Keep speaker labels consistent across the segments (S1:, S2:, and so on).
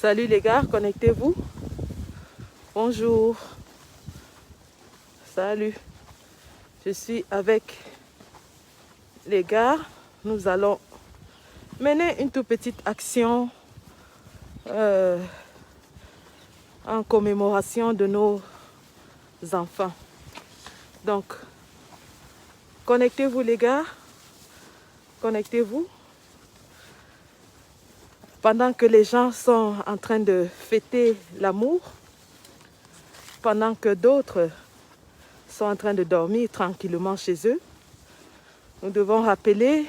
S1: Salut les gars, connectez-vous. Bonjour. Salut. Je suis avec les gars. Nous allons mener une toute petite action en commémoration de nos enfants. Donc, connectez-vous les gars. Connectez-vous. Pendant que les gens sont en train de fêter l'amour, pendant que d'autres sont en train de dormir tranquillement chez eux, nous devons rappeler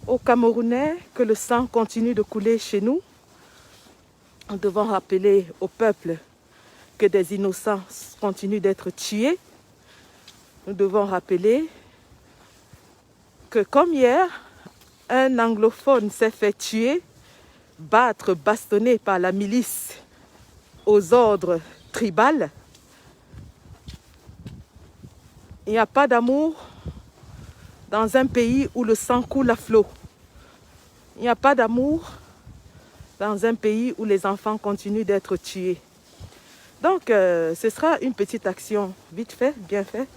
S1: aux Camerounais que le sang continue de couler chez nous. Nous devons rappeler au peuple que des innocents continuent d'être tués. Nous devons rappeler que comme hier, un anglophone s'est fait tuer, battre, bastonner par la milice aux ordres tribaux. Il n'y a pas d'amour dans un pays où le sang coule à flot. Il n'y a pas d'amour dans un pays où les enfants continuent d'être tués. Donc, ce sera une petite action vite fait, bien fait.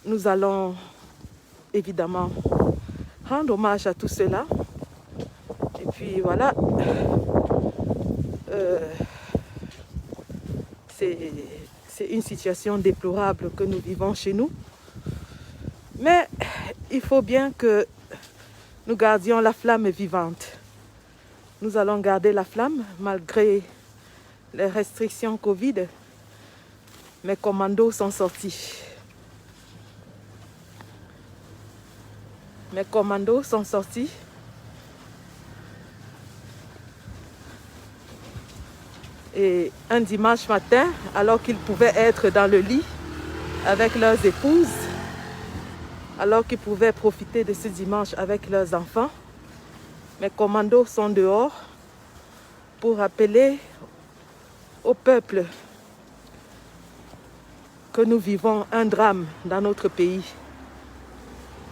S1: Nous allons évidemment rendre hommage à tout cela. Et puis voilà, c'est une situation déplorable que nous vivons chez nous. Mais il faut bien que nous gardions la flamme vivante. Nous allons garder la flamme malgré les restrictions Covid. Mes commandos sont sortis. Mes commandos sont sortis. Et un dimanche matin, alors qu'ils pouvaient être dans le lit avec leurs épouses, alors qu'ils pouvaient profiter de ce dimanche avec leurs enfants, mes commandos sont dehors pour rappeler au peuple que nous vivons un drame dans notre pays.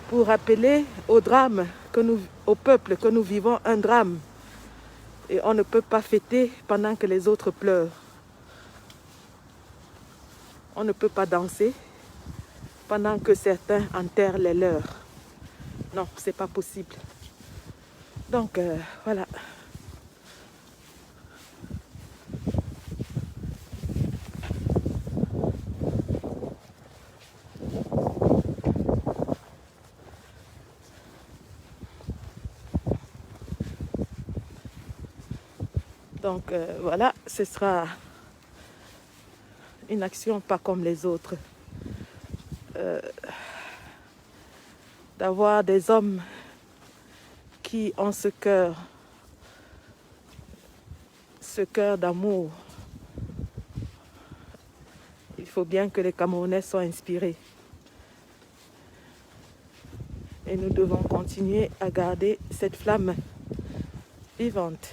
S1: Pour rappeler au peuple que nous vivons un drame. Et on ne peut pas fêter pendant que les autres pleurent. On ne peut pas danser pendant que certains enterrent les leurs. Non, c'est pas possible. Donc, voilà. Donc, voilà, ce sera une action pas comme les autres. D'avoir des hommes qui ont ce cœur d'amour. Il faut bien que les Camerounais soient inspirés. Et nous devons continuer à garder cette flamme vivante.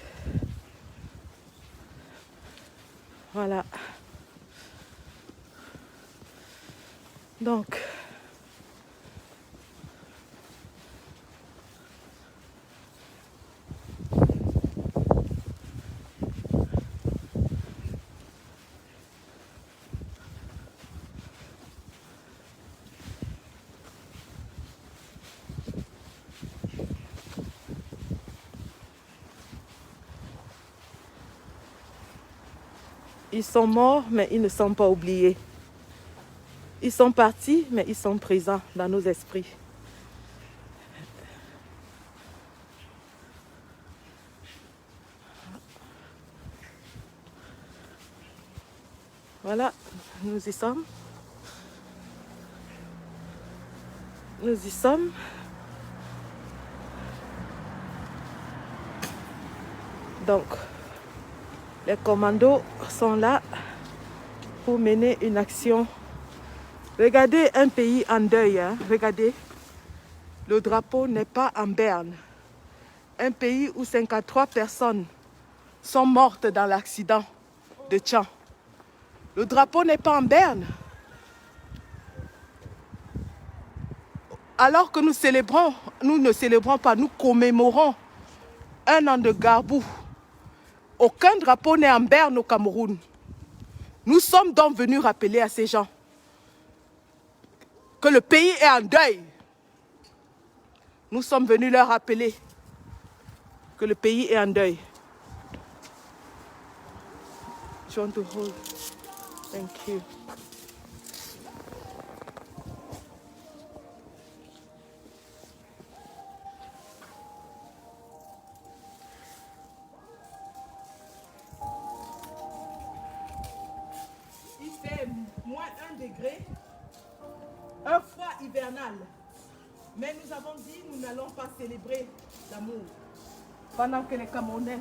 S1: Voilà. Donc, ils sont morts, mais ils ne sont pas oubliés. Ils sont partis, mais ils sont présents dans nos esprits. Voilà, nous y sommes. Nous y sommes. Donc, les commandos sont là pour mener une action. Regardez un pays en deuil, hein. Regardez. Le drapeau n'est pas en berne. Un pays où 53 personnes sont mortes dans l'accident de Tchang. Le drapeau n'est pas en berne. Alors que nous célébrons, nous ne célébrons pas, nous commémorons 1 an de Gbagbo. Aucun drapeau n'est en berne au Cameroun. Nous sommes donc venus rappeler à ces gens que le pays est en deuil. Nous sommes venus leur rappeler que le pays est en deuil. Do you want to hold? Thank you. Il fait -1 degré, un froid hivernal. Mais nous avons dit nous n'allons pas célébrer l'amour. Pendant que les Camerounais,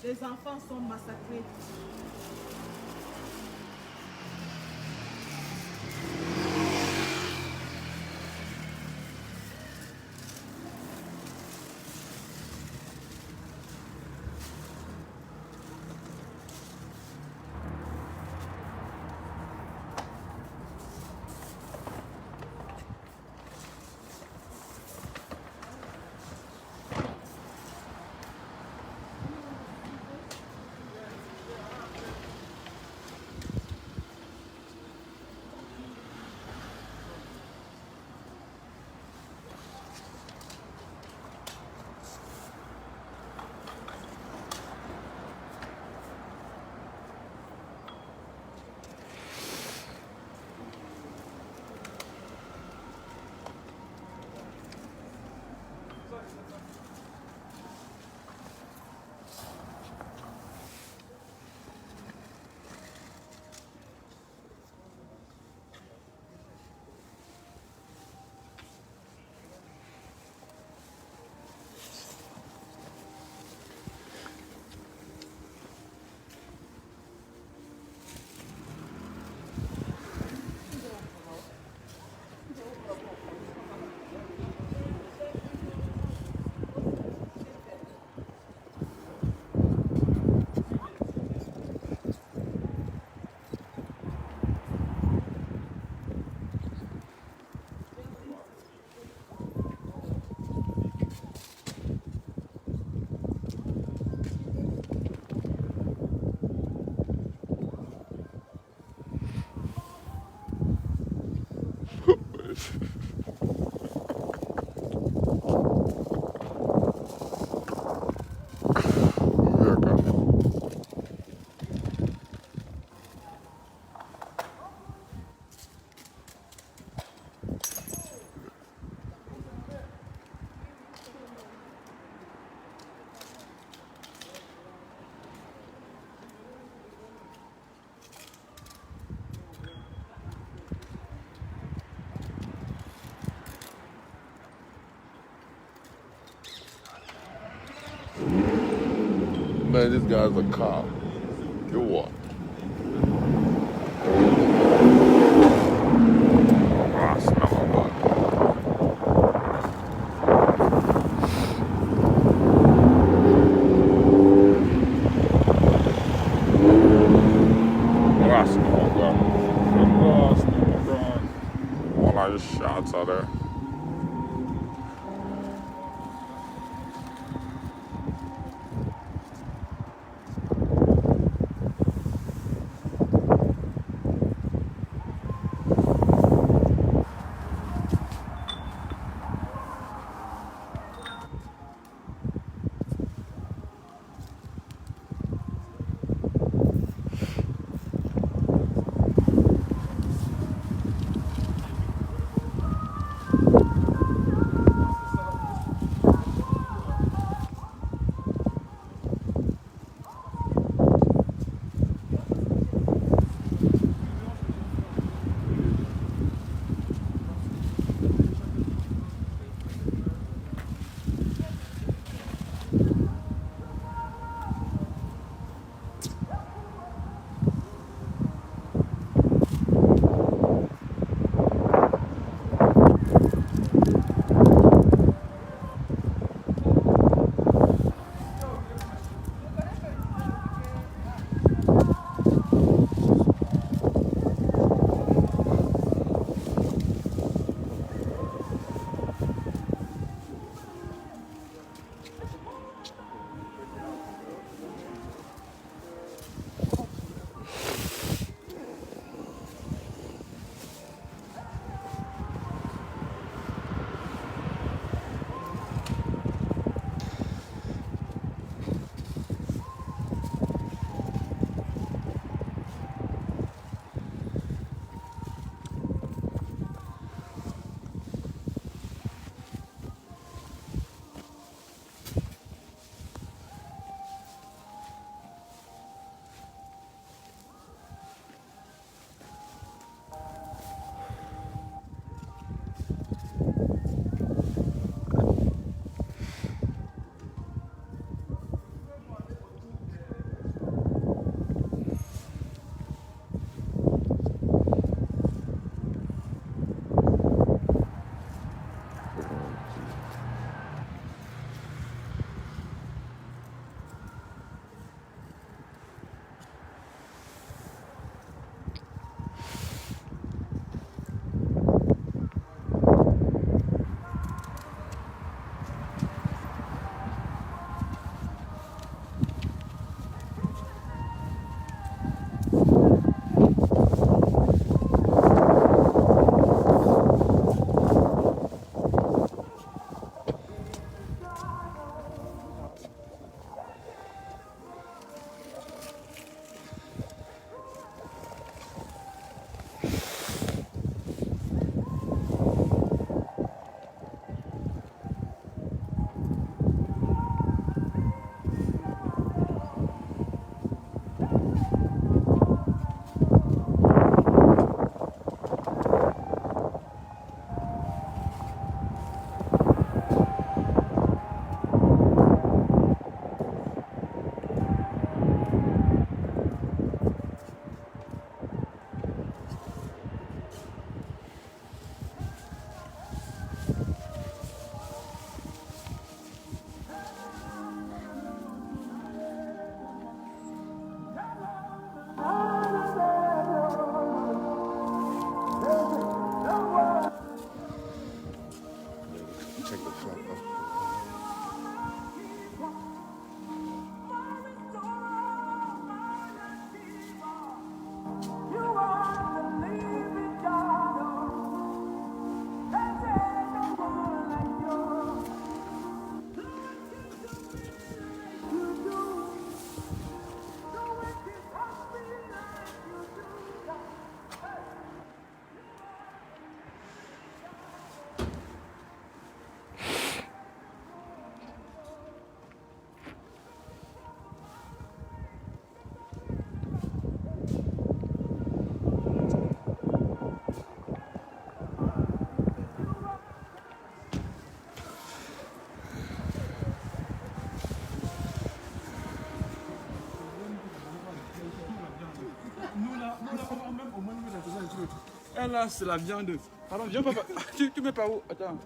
S1: les enfants sont massacrés.
S2: Man, this guy's a cop. You what? I smell a lot. I smell a gun. I smell a gun. All I just shots out there.
S3: pain là, c'est la viande. Pardon, viens papa. Tu mets par où? Attends.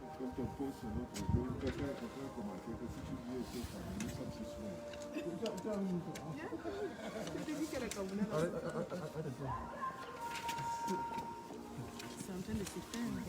S1: C'est en train de s'éteindre.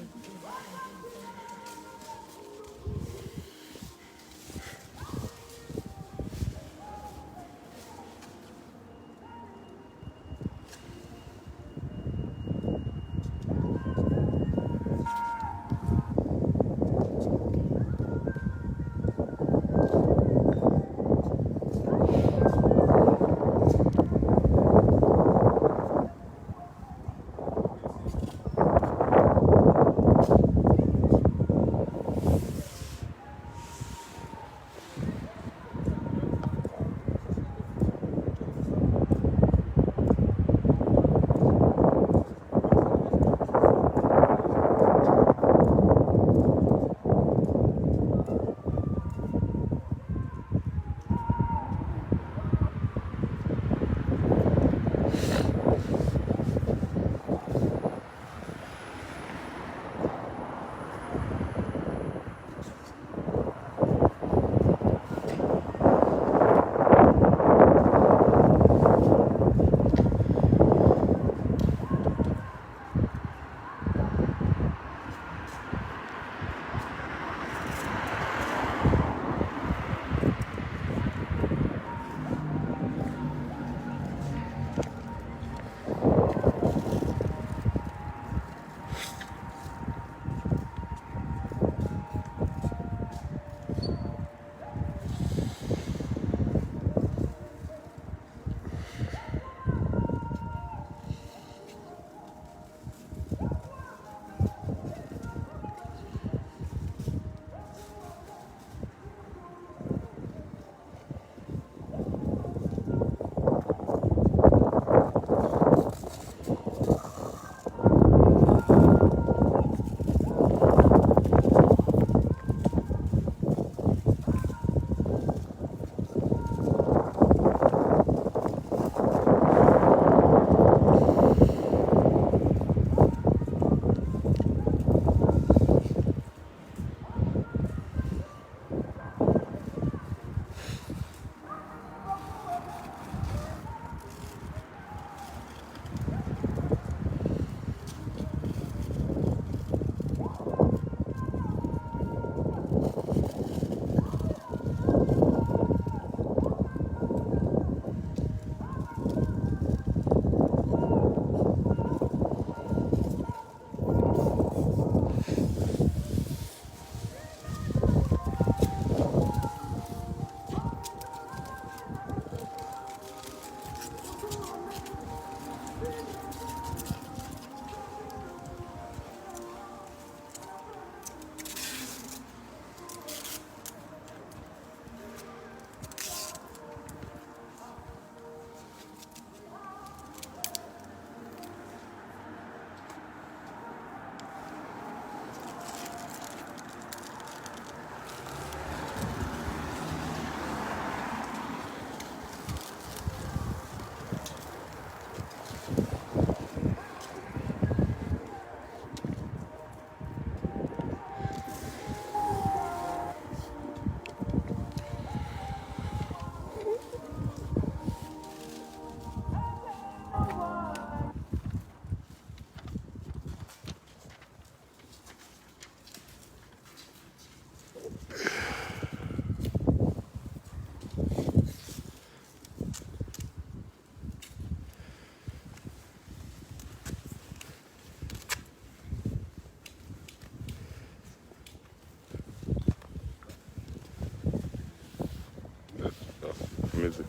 S2: Music.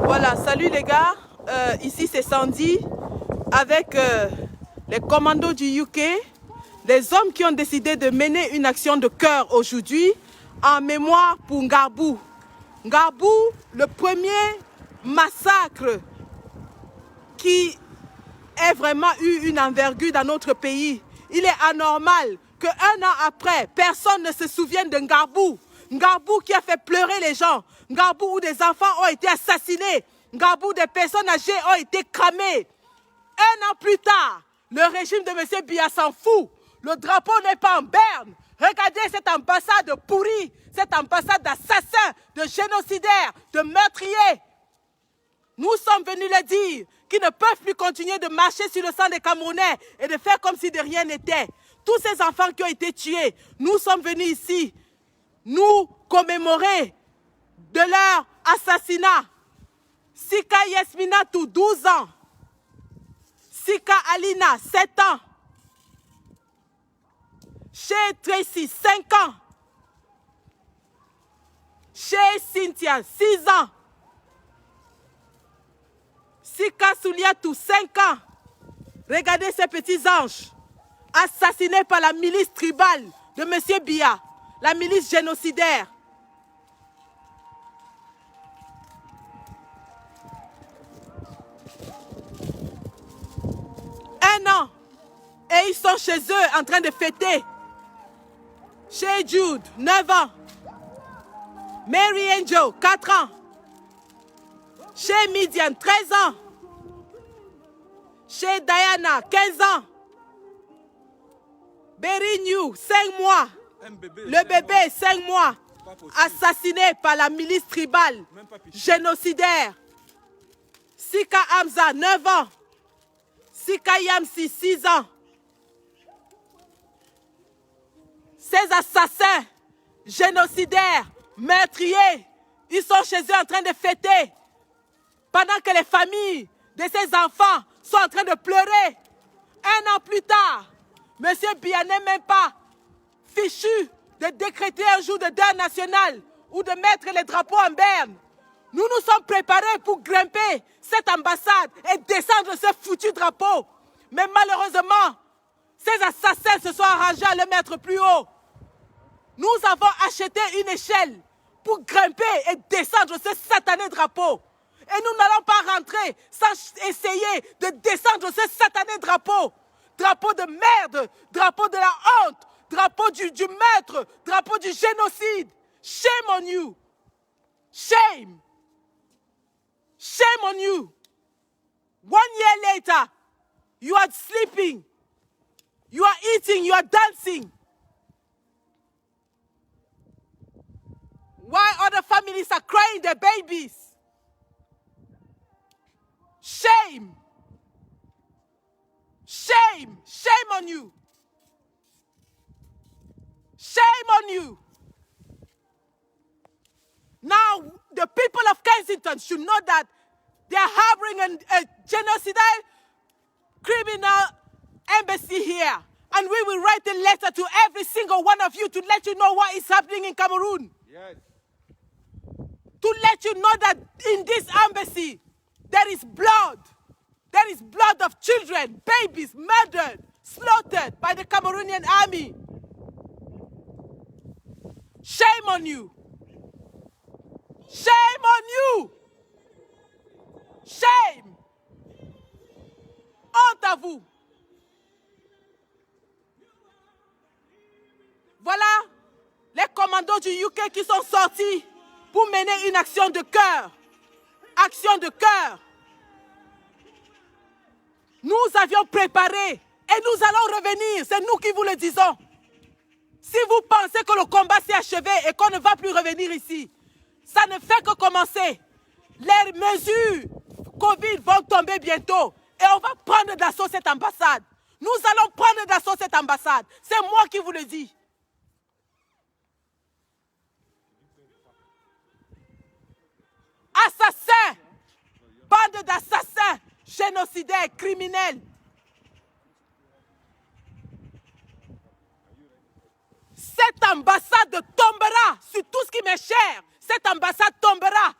S1: Voilà, salut les gars. Ici c'est Sandy avec les commandos du UK, les hommes qui ont décidé de mener une action de cœur aujourd'hui en mémoire pour Ngarbou. Ngarbou, le premier massacre qui ait vraiment eu une envergure dans notre pays. Il est anormal qu'un an après, personne ne se souvienne de Ngarbou. Ngarbou qui a fait pleurer les gens. Ngarbou où des enfants ont été assassinés. Ngarbou, des personnes âgées ont été cramées. Un an plus tard, le régime de M. Biya s'en fout. Le drapeau n'est pas en berne. Regardez cette ambassade pourrie, cette ambassade d'assassins, de génocidaires, de meurtriers. Nous sommes venus le dire, qu'ils ne peuvent plus continuer de marcher sur le sang des Camerounais et de faire comme si de rien n'était. Tous ces enfants qui ont été tués, nous sommes venus ici, nous commémorer de leur assassinat. Sika Yasminatou, 12 ans. Sika Alina, 7 ans. Chez Tracy, 5 ans. Chez Cynthia, 6 ans. Sika Souliatou, 5 ans. Regardez ces petits anges assassinés par la milice tribale de M. Biya, la milice génocidaire. Un an et ils sont chez eux en train de fêter. Chez Jude, 9 ans. Mary Angel, 4 ans. Chez Midian, 13 ans. Chez Diana, 15 ans. Berry New, 5 mois. Le bébé, 5 mois. Assassiné par la milice tribale, génocidaire. Sika Hamza, 9 ans. Sika Yamsi, 6 ans. Ces assassins, génocidaires, meurtriers, ils sont chez eux en train de fêter. Pendant que les familles de ces enfants sont en train de pleurer. Un an plus tard, M. Biya n'est même pas fichu de décréter un jour de deuil national ou de mettre les drapeaux en berne. Nous nous sommes préparés pour grimper cette ambassade et descendre ce foutu drapeau. Mais malheureusement, ces assassins se sont arrangés à le mettre plus haut. Nous avons acheté une échelle pour grimper et descendre ce satané drapeau. Et nous n'allons pas rentrer sans essayer de descendre ce satané drapeau. Drapeau de merde, drapeau de la honte, drapeau du meurtre, drapeau du génocide. Shame on you. Shame. Shame on you. 1 year later, you are sleeping. You are eating, you are dancing. While other families are crying their babies. Shame. Shame. Shame on you. Shame on you. Now, the people of Kensington should know that they are harboring a genocidal criminal embassy here. And we will write a letter to every single one of you to let you know what is happening in Cameroon.
S3: Yes.
S1: To let you know that in this embassy, there is blood. There is blood of children, babies murdered, slaughtered by the Cameroonian army. Shame on you. Shame on you. Shame. Honte à vous. Voilà les commandos du UK qui sont sortis pour mener une action de cœur. Action de cœur. Nous avions préparé et nous allons revenir. C'est nous qui vous le disons. Si vous pensez que le combat s'est achevé et qu'on ne va plus revenir ici, ça ne fait que commencer. Les mesures Covid vont tomber bientôt et on va prendre d'assaut cette ambassade. Nous allons prendre d'assaut cette ambassade. C'est moi qui vous le dis. Assassins, bande d'assassins, génocidaires, criminels. Cette ambassade tombe tombera sur tout ce qui m'est cher. Cette ambassade tombera.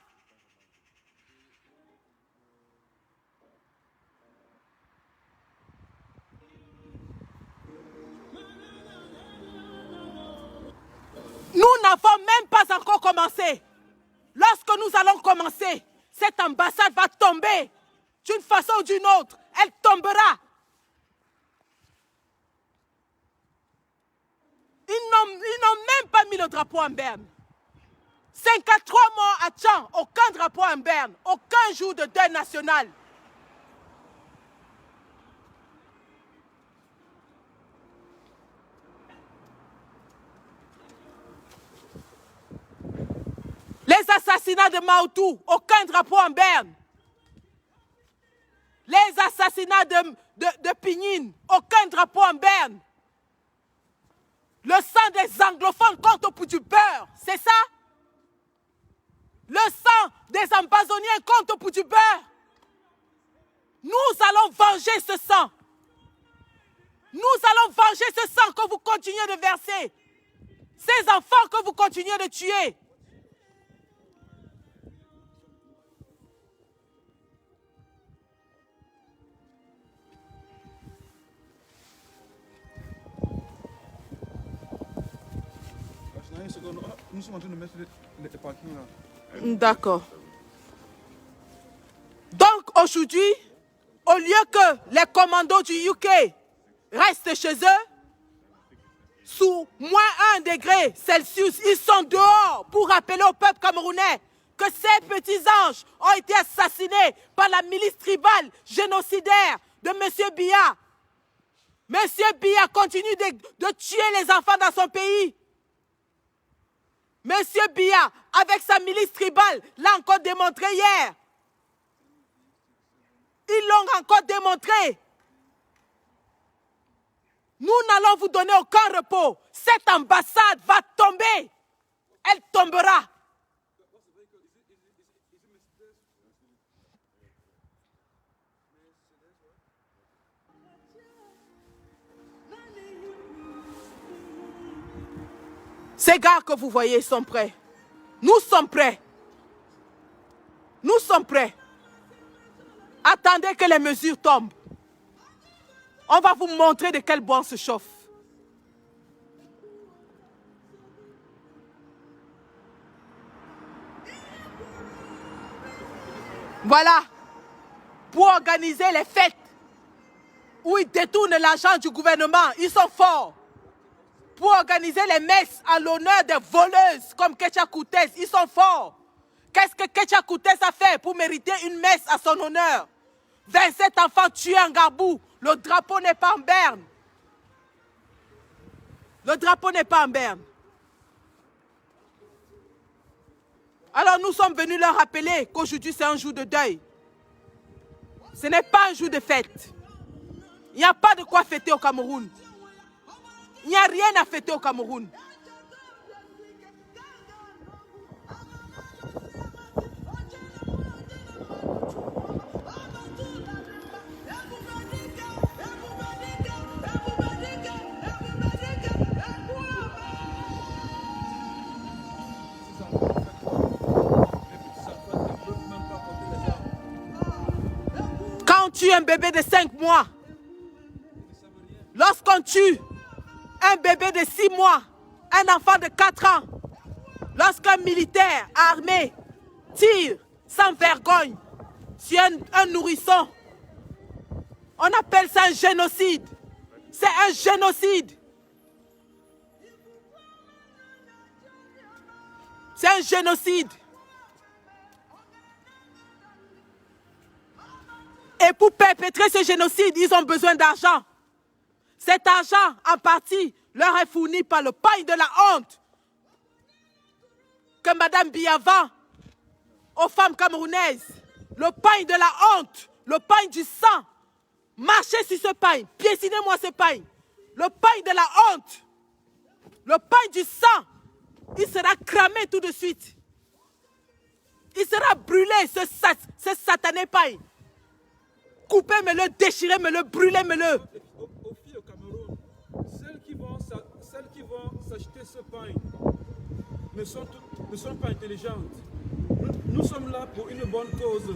S1: Nous n'avons même pas encore commencé. Lorsque nous allons commencer, cette ambassade va tomber. D'une façon ou d'une autre, elle tombera. Ils n'ont même pas mis le drapeau en berne. 53 morts à Tchang, aucun drapeau en berne, aucun jour de deuil national. Les assassinats de Maoutou, aucun drapeau en berne. Les assassinats de Pignine, aucun drapeau en berne. Le sang des anglophones compte au bout du beurre, c'est ça? Le sang des ambazoniens compte au bout du beurre. Nous allons venger ce sang. Nous allons venger ce sang que vous continuez de verser. Ces enfants que vous continuez de tuer.
S3: Nous sommes en train de mettre les parkings là.
S1: D'accord. Donc aujourd'hui, au lieu que les commandos du UK restent chez eux, sous -1 degré Celsius, ils sont dehors pour rappeler au peuple camerounais que ces petits anges ont été assassinés par la milice tribale génocidaire de M. Biya. M. Biya continue de tuer les enfants dans son pays. Monsieur Biya, avec sa milice tribale, l'a encore démontré hier. Ils l'ont encore démontré. Nous n'allons vous donner aucun repos. Cette ambassade va tomber. Elle tombera. Ces gars que vous voyez sont prêts. Nous sommes prêts. Nous sommes prêts. Attendez que les mesures tombent. On va vous montrer de quel bois on se chauffe. Voilà. Pour organiser les fêtes où ils détournent l'argent du gouvernement, ils sont forts. Pour organiser les messes en l'honneur des voleuses comme Ketia Koutès, ils sont forts. Qu'est-ce que Ketia Koutès a fait pour mériter une messe à son honneur? 27 enfants tués en Garbou, le drapeau n'est pas en berne. Le drapeau n'est pas en berne. Alors nous sommes venus leur rappeler qu'aujourd'hui c'est un jour de deuil. Ce n'est pas un jour de fête. Il n'y a pas de quoi fêter au Cameroun. Il n'y a rien à fêter au Cameroun. Quand on tue un bébé de 5 mois, lorsqu'on tue un bébé de 6 mois, un enfant de 4 ans, lorsqu'un militaire armé tire sans vergogne sur un nourrisson, on appelle ça un génocide. C'est un génocide. C'est un génocide. Et pour perpétrer ce génocide, ils ont besoin d'argent. Cet argent, en partie, leur est fourni par le pain de la honte que Mme Biya vend aux femmes camerounaises. Le pain de la honte, le pain du sang. Marchez sur ce pain, piécinez-moi ce pain. Le pain de la honte, le pain du sang, il sera cramé tout de suite. Il sera brûlé, ce satané pain. Coupez-me-le, déchirez-me-le, brûlez-me-le.
S3: Aux filles au Cameroun, celles qui vont s'acheter ce pain, ne sont pas intelligentes. Nous sommes là pour une bonne cause.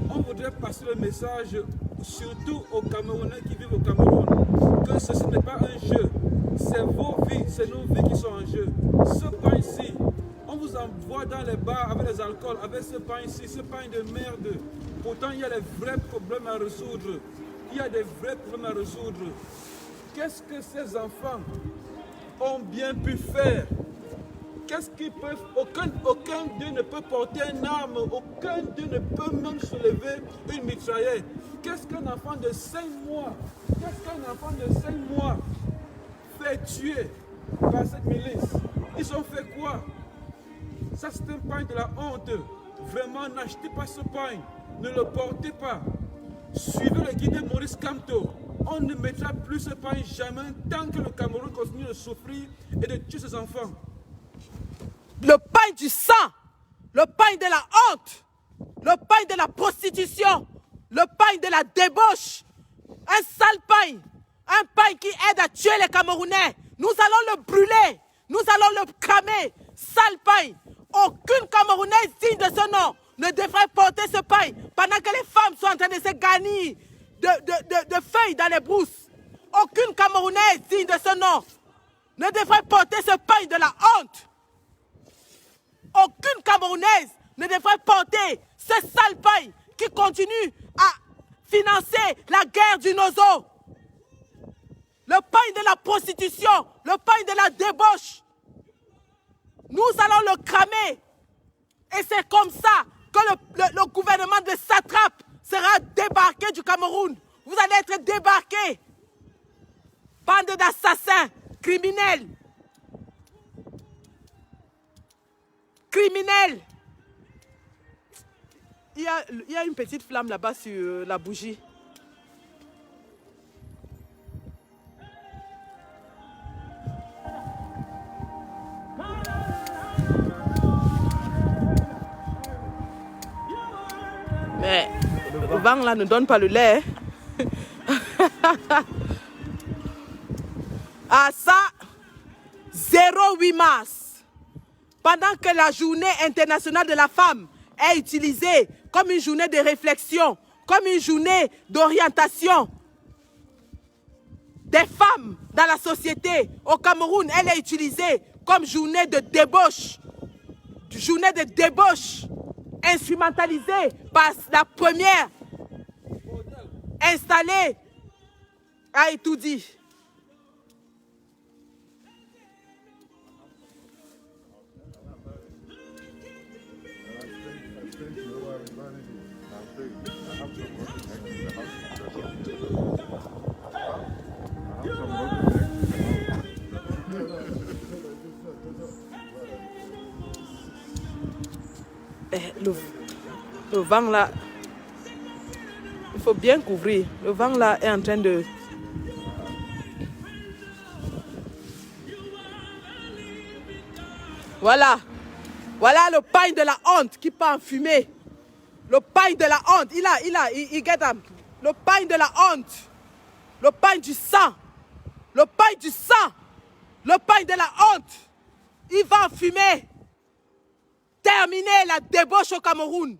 S3: On voudrait passer le message, surtout aux Camerounais qui vivent au Cameroun, que ceci n'est pas un jeu. C'est vos vies, c'est nos vies qui sont en jeu. Ce pain-ci, on vous envoie dans les bars avec les alcools, avec ce pain-ci, ce pain de merde. Pourtant, il y a des vrais problèmes à résoudre. Il y a des vrais problèmes à résoudre. Qu'est-ce que ces enfants ont bien pu faire? Qu'est-ce qu'ils peuvent... Aucun d'eux ne peut porter une arme. Aucun d'eux ne peut même soulever une mitraillette. Qu'est-ce qu'un enfant de 5 mois? Qu'est-ce qu'un enfant de 5 mois fait tuer par cette milice? Ils ont fait quoi? Ça, c'est un pain de la honte. Vraiment, n'achetez pas ce pain. Ne le portez pas. Suivez le guide de Maurice Kamto. On ne mettra plus ce pain jamais tant que le Cameroun continue de souffrir et de tuer ses enfants.
S1: Le pain du sang, le pain de la honte, le pain de la prostitution, le pain de la débauche, un sale pain, un pain qui aide à tuer les Camerounais. Nous allons le brûler, nous allons le cramer, sale pain. Aucune Camerounaise digne de ce nom ne devrait porter ce pain pendant que les femmes sont en train de se gagner de feuilles dans les brousses. Aucune Camerounaise digne de ce nom ne devrait porter ce pain de la honte. Aucune Camerounaise ne devrait porter ce sale pain qui continue à financer la guerre du Nozo. Le pain de la prostitution, le pain de la débauche. Nous allons le cramer. Et c'est comme ça que le gouvernement de satrape sera débarqué du Cameroun. Vous allez être débarqués. Bande d'assassins, criminels. Criminels. Il y a une petite flamme là-bas sur la bougie. Mais le vent là ne donne pas le lait. À ça, 08 mars, pendant que la journée internationale de la femme est utilisée comme une journée de réflexion, comme une journée d'orientation des femmes dans la société, au Cameroun, elle est utilisée comme journée de débauche, instrumentalisée par la première installée à Itoudi. Le vent là, il faut bien couvrir. Le vent là est en train de... Voilà. Voilà le pain de la honte qui part en fumée. Le pain de la honte. Il get up. Le pain de la honte. Le pain du sang. Le pain du sang. Le pain de la honte. Il va en fumée. Terminez la débauche au Cameroun.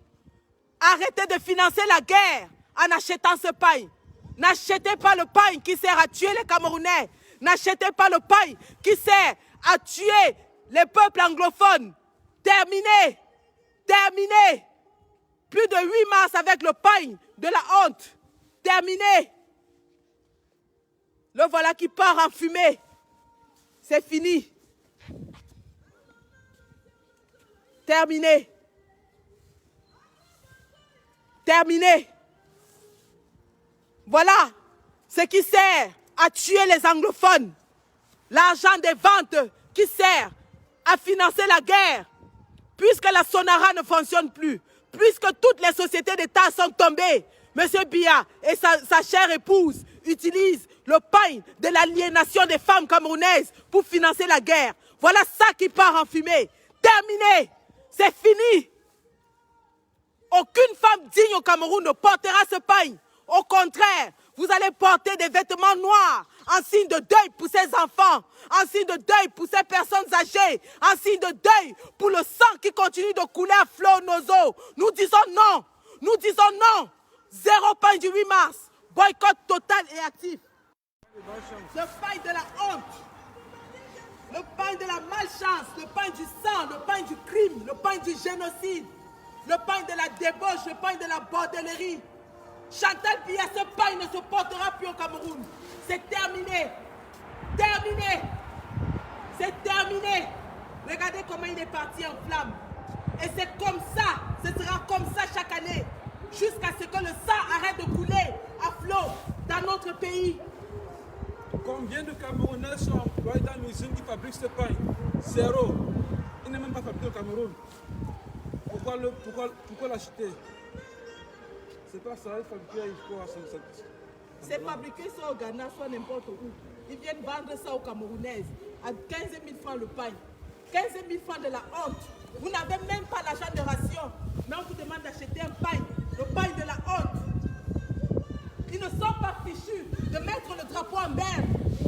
S1: Arrêtez de financer la guerre en achetant ce pain. N'achetez pas le pain qui sert à tuer les Camerounais. N'achetez pas le pain qui sert à tuer les peuples anglophones. Terminez. Terminez. Plus de 8 mars avec le pain de la honte. Terminez. Le voilà qui part en fumée. C'est fini. Terminé. Terminé. Voilà ce qui sert à tuer les anglophones. L'argent des ventes qui sert à financer la guerre. Puisque la Sonara ne fonctionne plus, puisque toutes les sociétés d'État sont tombées, M. Biya et sa chère épouse utilisent le pain de l'aliénation des femmes camerounaises pour financer la guerre. Voilà ça qui part en fumée. Terminé. C'est fini. Aucune femme digne au Cameroun ne portera ce pain. Au contraire, Vous allez porter des vêtements noirs en signe de deuil pour ces enfants, en signe de deuil pour ces personnes âgées, en signe de deuil pour le sang qui continue de couler à flot nos os. Nous disons non. Nous disons non. 0 pain du 8 mars. Boycott total et actif. Le pain de la honte, le pain de la malchance, le pain du sang, le pain du crime, le pain du génocide, le pain de la débauche, le pain de la bordellerie. Chantal Biya, ce pain ne se portera plus au Cameroun. C'est terminé. Terminé. C'est terminé. Regardez comment il est parti en flammes. Et c'est comme ça, ce sera comme ça chaque année, jusqu'à ce que le sang arrête de couler à flot dans notre pays.
S3: Combien de Camerounais sont employés dans l'usine qui fabrique ce pain? 0. Il n'est même pas fabriqué au Cameroun. Pourquoi l'acheter? C'est pas ça, il fabriqué quoi?
S1: C'est fabriqué soit au Ghana, soit n'importe où. Ils viennent vendre ça aux Camerounaises à 15 000 francs le pain. 15 000 francs de la honte. Vous n'avez même pas l'argent de ration, mais on vous demande d'acheter un pain, le pain de la honte. Ils ne sont pas fichus de mettre le drapeau en mer.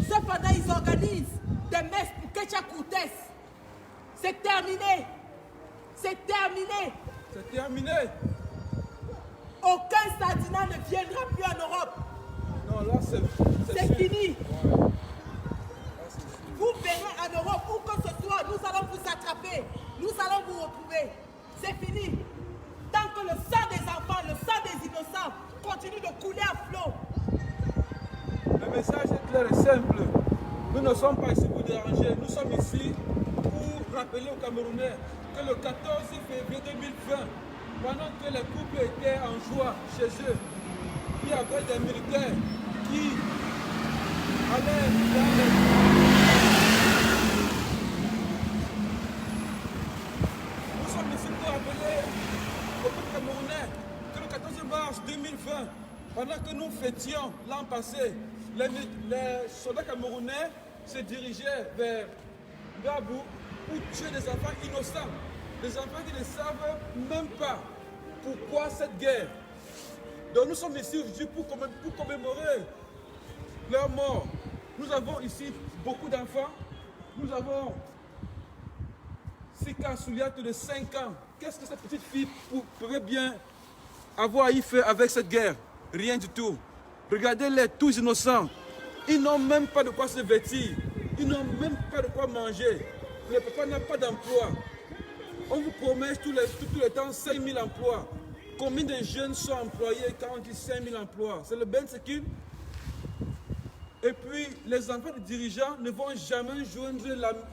S1: Cependant, ils organisent des messes pour Ketia Kourtes. C'est terminé. C'est terminé.
S3: C'est terminé.
S1: Aucun Sardinat ne viendra plus en Europe.
S3: Non, là,
S1: c'est fini. Ouais. Vous verrez en Europe où que ce soit, nous allons vous attraper. Nous allons vous retrouver. C'est fini. Tant que le sang des enfants, le sang des innocents continue de couler à flot.
S3: Le message est clair et simple. Nous ne sommes pas ici pour déranger. Nous sommes ici pour rappeler aux Camerounais que le 14 février 2020, pendant que les couples étaient en joie chez eux, il y avait des militaires qui allaient dans les... Nous sommes ici pour rappeler aux peuples camerounais que le 14 mars 2020, pendant que nous fêtions l'an passé, les soldats camerounais se dirigeaient vers Gabou pour tuer des enfants innocents, des enfants qui ne savent même pas pourquoi cette guerre. Donc nous sommes ici aujourd'hui pour commémorer leur mort. Nous avons ici beaucoup d'enfants. Nous avons Sika Souliat de 5 ans. Qu'est-ce que cette petite fille pourrait bien avoir à y faire avec cette guerre? Rien du tout. Regardez-les, tous innocents. Ils n'ont même pas de quoi se vêtir. Ils n'ont même pas de quoi manger. Le papa n'a pas d'emploi. On vous promet tout le temps 5 000 emplois. Combien de jeunes sont employés quand on dit 5 000 emplois? C'est le Ben Sekil. Et puis, les enfants des dirigeants ne vont jamais joindre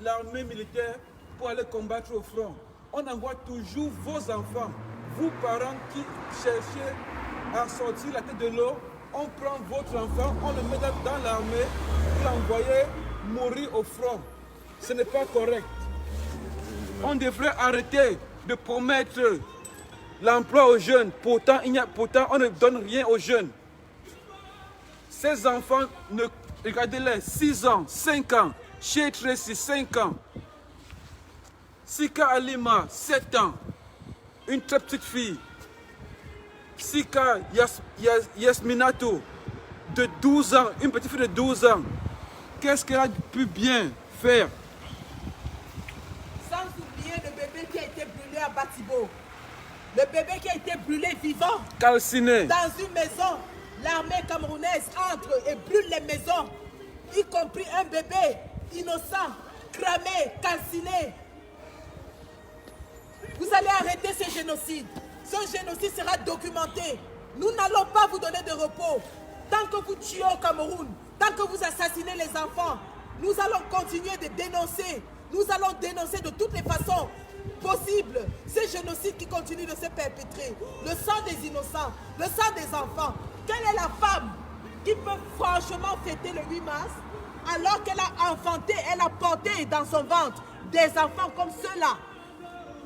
S3: l'armée militaire pour aller combattre au front. On envoie toujours vos enfants, vous parents qui cherchez à sortir la tête de l'eau. On prend votre enfant, on le met dans l'armée pour l'envoyer mourir au front. Ce n'est pas correct. On devrait arrêter de promettre l'emploi aux jeunes. Pourtant, on ne donne rien aux jeunes. Ces enfants, regardez-les, 6 ans, 5 ans. Chez Tracy, 5 ans. Sika Alima, 7 ans. Une très petite fille. Sika Yasminato, de 12 ans. Une petite fille de 12 ans. Qu'est-ce qu'elle a pu bien faire?
S1: Sans oublier le bébé qui a été brûlé à Batibo. Le bébé qui a été brûlé vivant.
S3: Calciné.
S1: Dans une maison, l'armée camerounaise entre et brûle les maisons, y compris un bébé innocent, cramé, calciné. Vous allez arrêter ce génocide. Ce génocide sera documenté. Nous n'allons pas vous donner de repos. Tant que vous tuez au Cameroun, tant que vous assassinez les enfants, nous allons continuer de dénoncer. Nous allons dénoncer de toutes les façons possibles ces génocides qui continuent de se perpétrer. Le sang des innocents, le sang des enfants. Quelle est la femme qui peut franchement fêter le 8 mars alors qu'elle a enfanté, elle a porté dans son ventre des enfants comme ceux-là?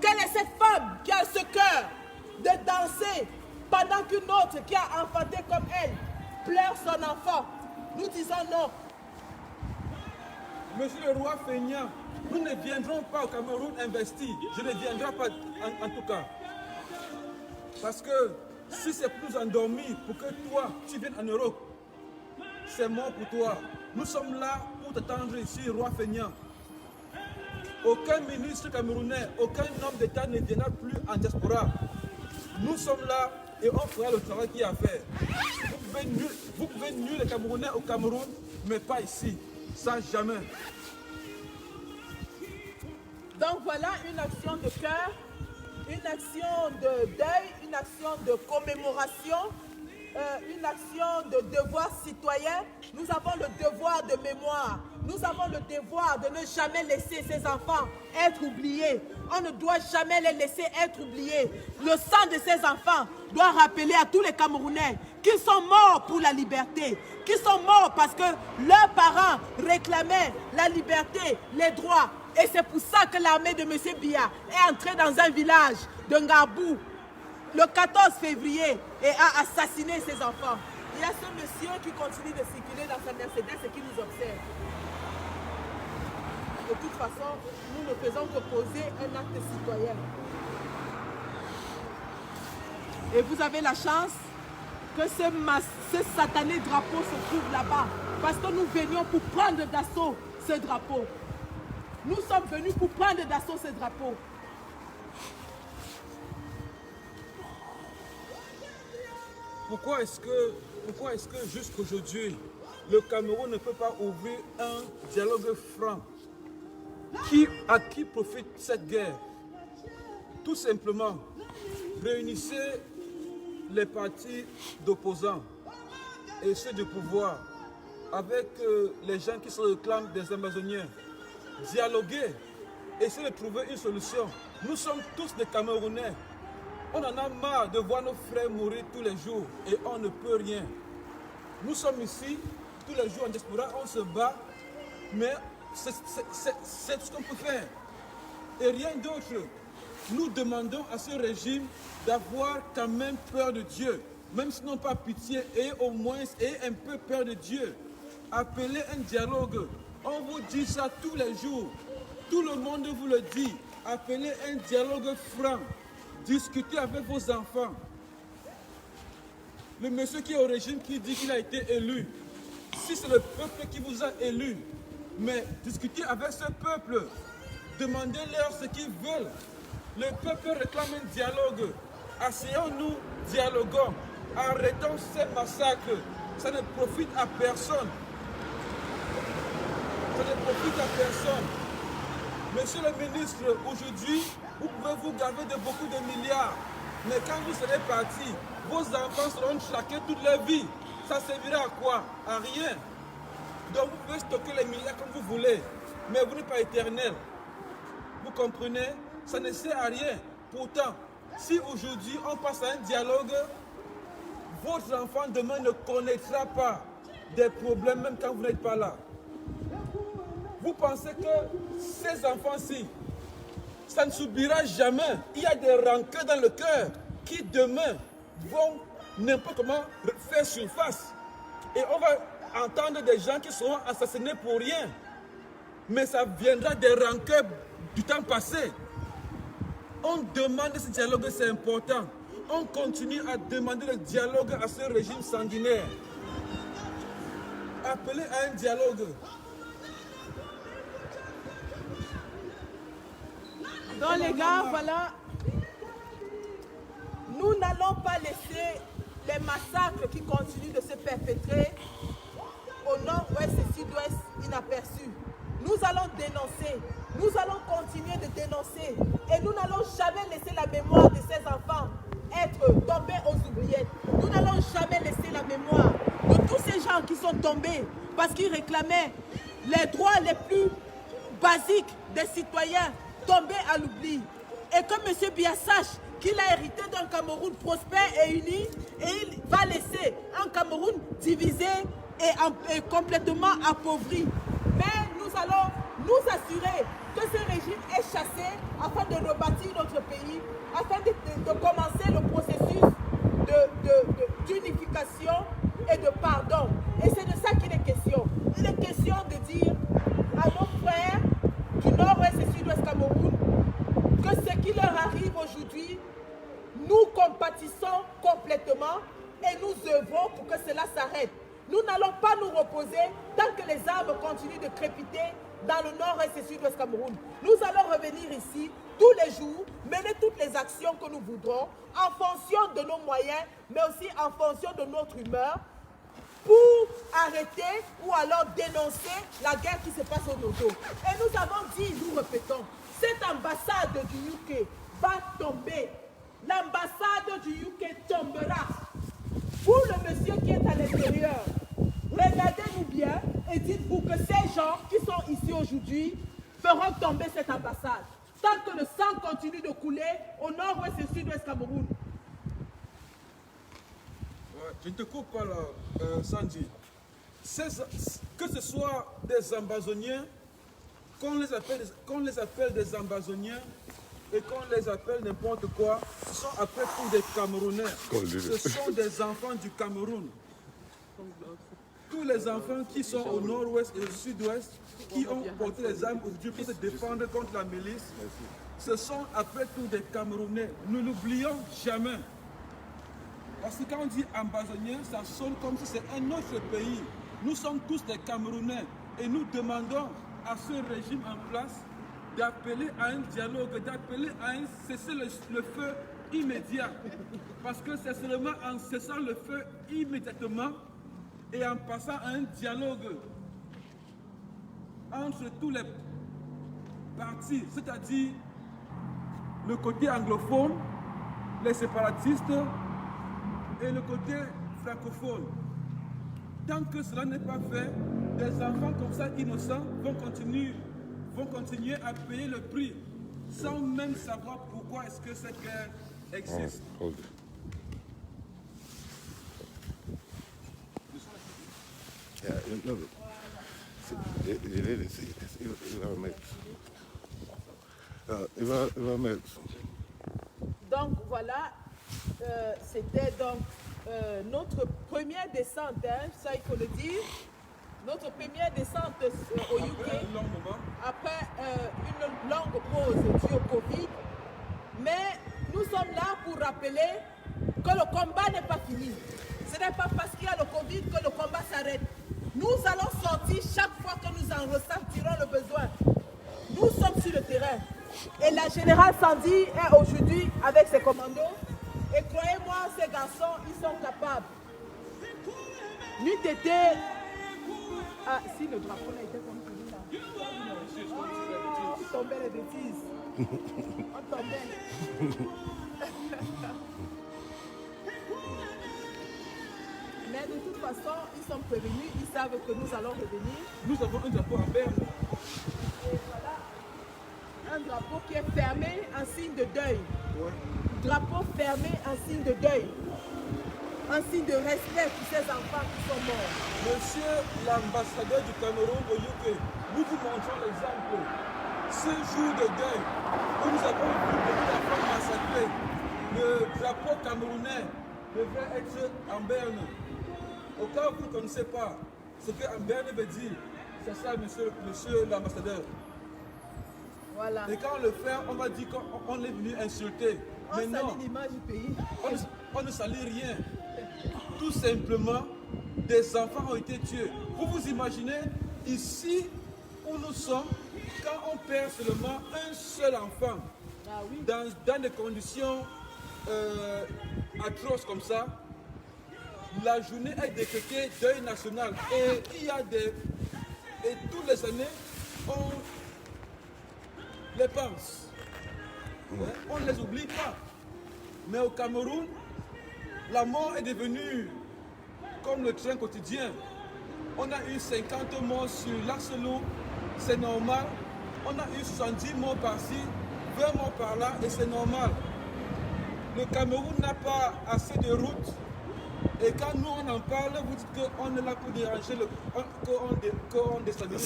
S1: Quelle est cette femme qui a ce cœur de danser pendant qu'une autre qui a enfanté comme elle pleure son enfant? Nous disons non.
S3: Monsieur le roi feignant, nous ne viendrons pas au Cameroun investir. Je ne viendrai pas en tout cas. Parce que si c'est pour nous endormir, pour que toi, tu viennes en Europe, c'est mort pour toi. Nous sommes là pour t'attendre ici, roi feignant. Aucun ministre camerounais, aucun homme d'État ne viendra plus en diaspora. Nous sommes là et on fera le travail qu'il y a à faire. Vous pouvez nuire les Camerounais au Cameroun, mais pas ici. Ça, jamais.
S1: Donc voilà une action de cœur, une action de deuil, une action de commémoration, une action de devoir citoyen. Nous avons le devoir de mémoire. Nous avons le devoir de ne jamais laisser ces enfants être oubliés. On ne doit jamais les laisser être oubliés. Le sang de ces enfants doit rappeler à tous les Camerounais qu'ils sont morts pour la liberté, qu'ils sont morts parce que leurs parents réclamaient la liberté, les droits. Et c'est pour ça que l'armée de M. Biya est entrée dans un village de Ngabou le 14 février et a assassiné ses enfants. Il y a ce monsieur qui continue de circuler dans sa Mercedes et qui nous observe. De toute façon, nous ne faisons que poser un acte citoyen. Et vous avez la chance que ce satané drapeau se trouve là-bas. Parce que nous venions pour prendre d'assaut ce drapeau. Nous sommes venus pour prendre d'assaut ce drapeau.
S3: Pourquoi est-ce que jusqu'aujourd'hui, le Cameroun ne peut pas ouvrir un dialogue franc? À qui profite cette guerre? Tout simplement, réunissez les partis d'opposants et ceux du pouvoir avec les gens qui se réclament des Amazoniens. Dialoguer, essayer de trouver une solution. Nous sommes tous des Camerounais. On en a marre de voir nos frères mourir tous les jours et on ne peut rien. Nous sommes ici, tous les jours en diaspora, on se bat, mais c'est ce qu'on peut faire. Et rien d'autre. Nous demandons à ce régime d'avoir quand même peur de Dieu. Même s'ils n'ont pas pitié, et au moins un peu peur de Dieu. Appelez un dialogue. On vous dit ça tous les jours. Tout le monde vous le dit. Appelez un dialogue franc. Discutez avec vos enfants. Le monsieur qui est au régime qui dit qu'il a été élu. Si c'est le peuple qui vous a élu, mais discutez avec ce peuple. Demandez-leur ce qu'ils veulent. Le peuple réclame un dialogue. Asseyons-nous, dialoguons. Arrêtons ces massacres. Ça ne profite à personne. Ça ne profite à personne. Monsieur le ministre, aujourd'hui, vous pouvez vous gaver de beaucoup de milliards. Mais quand vous serez parti, vos enfants seront traqués toute leur vie. Ça servira à quoi? À rien. Donc vous pouvez stocker les milliards comme vous voulez. Mais vous n'êtes pas éternel. Vous comprenez? Ça ne sert à rien. Pourtant, si aujourd'hui on passe à un dialogue, votre enfant demain ne connaîtra pas des problèmes même quand vous n'êtes pas là. Vous pensez que ces enfants-ci, ça ne s'oubliera jamais. Il y a des rancœurs dans le cœur qui demain vont n'importe comment faire surface. Et on va entendre des gens qui seront assassinés pour rien. Mais ça viendra des rancœurs du temps passé. On demande ce dialogue, c'est important. On continue à demander le dialogue à ce régime sanguinaire. Appelez à un dialogue.
S1: Donc les gars, voilà, nous n'allons pas laisser les massacres qui continuent de se perpétrer au nord-ouest et sud-ouest inaperçus. Nous allons dénoncer, nous allons continuer de dénoncer et nous n'allons jamais laisser la mémoire de ces enfants être tombés aux oubliettes. Nous n'allons jamais laisser la mémoire de tous ces gens qui sont tombés parce qu'ils réclamaient les droits les plus basiques des citoyens tombés à l'oubli. Et que M. Biya sache qu'il a hérité d'un Cameroun prospère et uni et il va laisser un Cameroun divisé et complètement appauvri. Mais nous allons nous assurer que ce régime est chassé afin de rebâtir notre pays, afin de commencer le processus d'unification et de pardon. Et c'est de ça qu'il est question. Il est question de dire à nos frères du nord-ouest et sud-ouest Cameroun que ce qui leur arrive aujourd'hui, nous compatissons complètement et nous œuvrons pour que cela s'arrête. Nous n'allons pas nous reposer tant que les arbres continuent de crépiter dans le nord-est et sud-ouest Cameroun. Nous allons revenir ici tous les jours, mener toutes les actions que nous voudrons en fonction de nos moyens, mais aussi en fonction de notre humeur, pour arrêter ou alors dénoncer la guerre qui se passe au nos dos. Et nous avons dit, nous répétons, cette ambassade du UK va tomber. L'ambassade du UK tombera. Pour le monsieur qui est à l'intérieur, regardez-nous bien et dites-vous que ces gens qui sont ici aujourd'hui feront tomber cette ambassade. Tant que le sang continue de couler au nord-ouest et sud-ouest Cameroun.
S3: Je ne te coupe pas là, Sandy. Que ce soit des ambazoniens, qu'on les appelle des ambazoniens et qu'on les appelle n'importe quoi, ce sont après tout des Camerounais. Ce sont des enfants du Cameroun. Tous les enfants qui sont au nord-ouest et au sud-ouest, qui ont porté les armes aujourd'hui pour se défendre contre la milice, ce sont après tout des Camerounais. Nous n'oublions jamais. Parce que quand on dit ambazonien, ça sonne comme si c'est un autre pays. Nous sommes tous des Camerounais et nous demandons à ce régime en place d'appeler à un dialogue, d'appeler à un cesser le feu immédiat. Parce que c'est seulement en cessant le feu immédiatement et en passant à un dialogue entre tous les partis, c'est-à-dire le côté anglophone, les séparatistes et le côté francophone. Tant que cela n'est pas fait, des enfants comme ça innocents vont continuer à payer le prix sans même savoir pourquoi est-ce que cette guerre existe.
S1: Donc voilà, c'était donc notre première descente, hein, ça il faut le dire, notre première descente au UK, après une longue pause due au Covid. Mais nous sommes là pour rappeler que le combat n'est pas fini. Ce n'est pas parce qu'il y a le Covid que le combat s'arrête. Nous allons sortir chaque fois que nous en ressentirons le besoin. Nous sommes sur le terrain. Et la générale Sandy est aujourd'hui avec ses commandos. Et croyez-moi, ces garçons, ils sont capables. N'eût été... Ah, si le drapeau là était comme celui-là. Oh, on tombait les bêtises. On tombait. Mais de toute façon, ils sont prévenus, ils savent que nous allons revenir.
S3: Nous avons un drapeau à Berne.
S1: Et voilà, un drapeau qui est fermé en signe de deuil.
S3: Ouais.
S1: Drapeau fermé en signe de deuil. Un signe de respect pour ces enfants qui sont morts.
S3: Monsieur l'ambassadeur du Cameroun au UK, nous vous montrons l'exemple. Ce jour de deuil, où nous avons vu beaucoup d'enfants massacrés, le drapeau camerounais devrait être en Berne. Au cas où vous ne connaissez pas ce que en Berne veut dire, c'est ça, monsieur l'ambassadeur.
S1: Voilà.
S3: Et quand on le fait, on va dire qu'on est venu insulter.
S1: On
S3: Mais non,
S1: salit l'image du pays.
S3: on ne salit rien. Tout simplement, des enfants ont été tués. Vous vous imaginez, ici où nous sommes, quand on perd seulement un seul enfant,
S1: Ah oui.
S3: dans des conditions atroces comme ça, la journée est décrétée deuil national. Et il y a et toutes les années, on les pense. On ne les oublie pas. Mais au Cameroun, la mort est devenue comme le train quotidien. On a eu 50 morts sur l'Arcelou, c'est normal. On a eu 70 morts par-ci, 20 morts par-là, et c'est normal. Le Cameroun n'a pas assez de routes. Et quand nous on en parle, vous dites qu'on est là pour déranger, qu'on déstabilise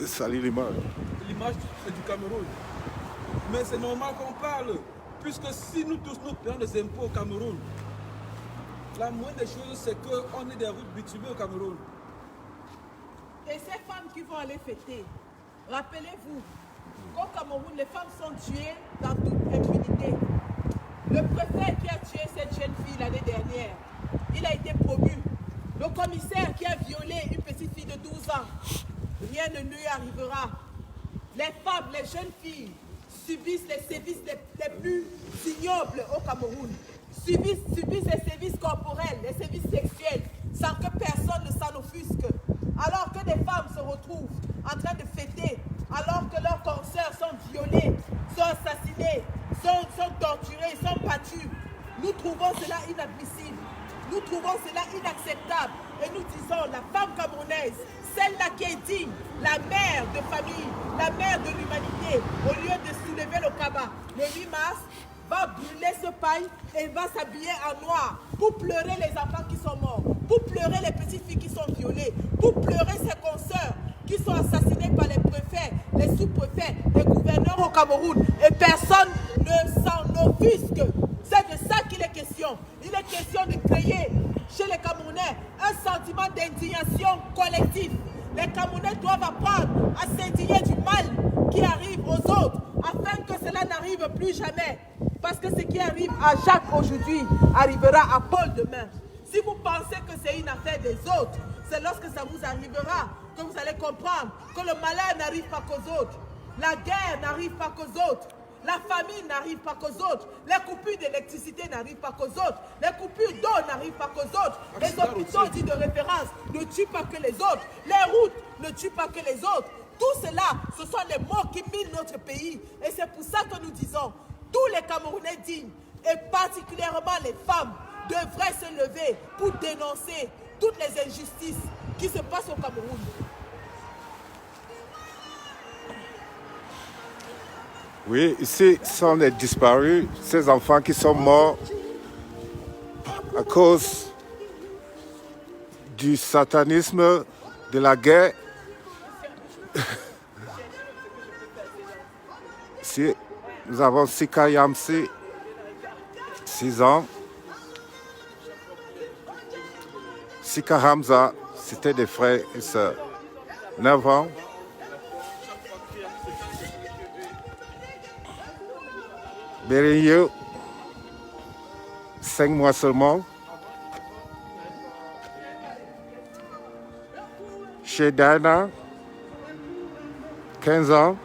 S2: Salir l'image.
S3: l'image du Cameroun. Mais c'est normal qu'on parle, puisque si nous tous nous payons des impôts au Cameroun, la moindre des choses c'est qu'on ait des routes bitumées au Cameroun.
S1: Et ces femmes qui vont aller fêter, rappelez-vous qu'au Cameroun, les femmes sont tuées dans toute impunité. Le préfet qui a tué cette jeune fille l'année dernière, il a été promu. Le commissaire qui a violé une petite fille de 12 ans, rien ne lui arrivera. Les femmes, les jeunes filles subissent les sévices les plus ignobles au Cameroun. Subissent les sévices corporels, les sévices sexuels, sans que personne ne s'en offusque. Alors que des femmes se retrouvent en train de fêter, alors que leurs consoeurs sont violées, sont assassinées, sont torturées, sont battues, nous trouvons cela inadmissible. Nous trouvons cela inacceptable. Et nous disons, la femme camerounaise, celle-là qui est digne, la mère de famille, la mère de l'humanité, au lieu de soulever le cabas, le 8 mars, va brûler ce paille et va s'habiller en noir pour pleurer les enfants qui sont morts, pour pleurer les petites filles qui sont violées, pour pleurer ses consoeurs qui sont assassinés par les préfets, les sous-préfets, les gouverneurs au Cameroun. Et personne ne s'en offusque. C'est de ça qu'il est question. Il est question de créer chez les Camerounais un sentiment d'indignation collective. Les Camerounais doivent apprendre à s'indigner du mal qui arrive aux autres, afin que cela n'arrive plus jamais. Parce que ce qui arrive à Jacques aujourd'hui arrivera à Paul demain. Si vous pensez que c'est une affaire des autres, c'est lorsque ça vous arrivera que vous allez comprendre que le malheur n'arrive pas qu'aux autres. La guerre n'arrive pas qu'aux autres. La famine n'arrive pas qu'aux autres. Les coupures d'électricité n'arrivent pas qu'aux autres. Les coupures d'eau n'arrivent pas qu'aux autres. Les hôpitaux dits de référence ne tuent pas que les autres. Les routes ne tuent pas que les autres. Tout cela, ce sont les mots qui minent notre pays. Et c'est pour ça que nous disons, tous les Camerounais dignes, et particulièrement les femmes, devraient se lever pour dénoncer toutes les injustices qui se passent au Cameroun.
S4: Oui, ici sont les disparus, ces enfants qui sont morts à cause du satanisme, de la guerre. Ici, nous avons Sika Yamsi, 6 ans. Sika Hamza, c'était des frères et sœurs, 9 ans. Beriyo, 5 mois seulement. Chez Dana, 15 ans.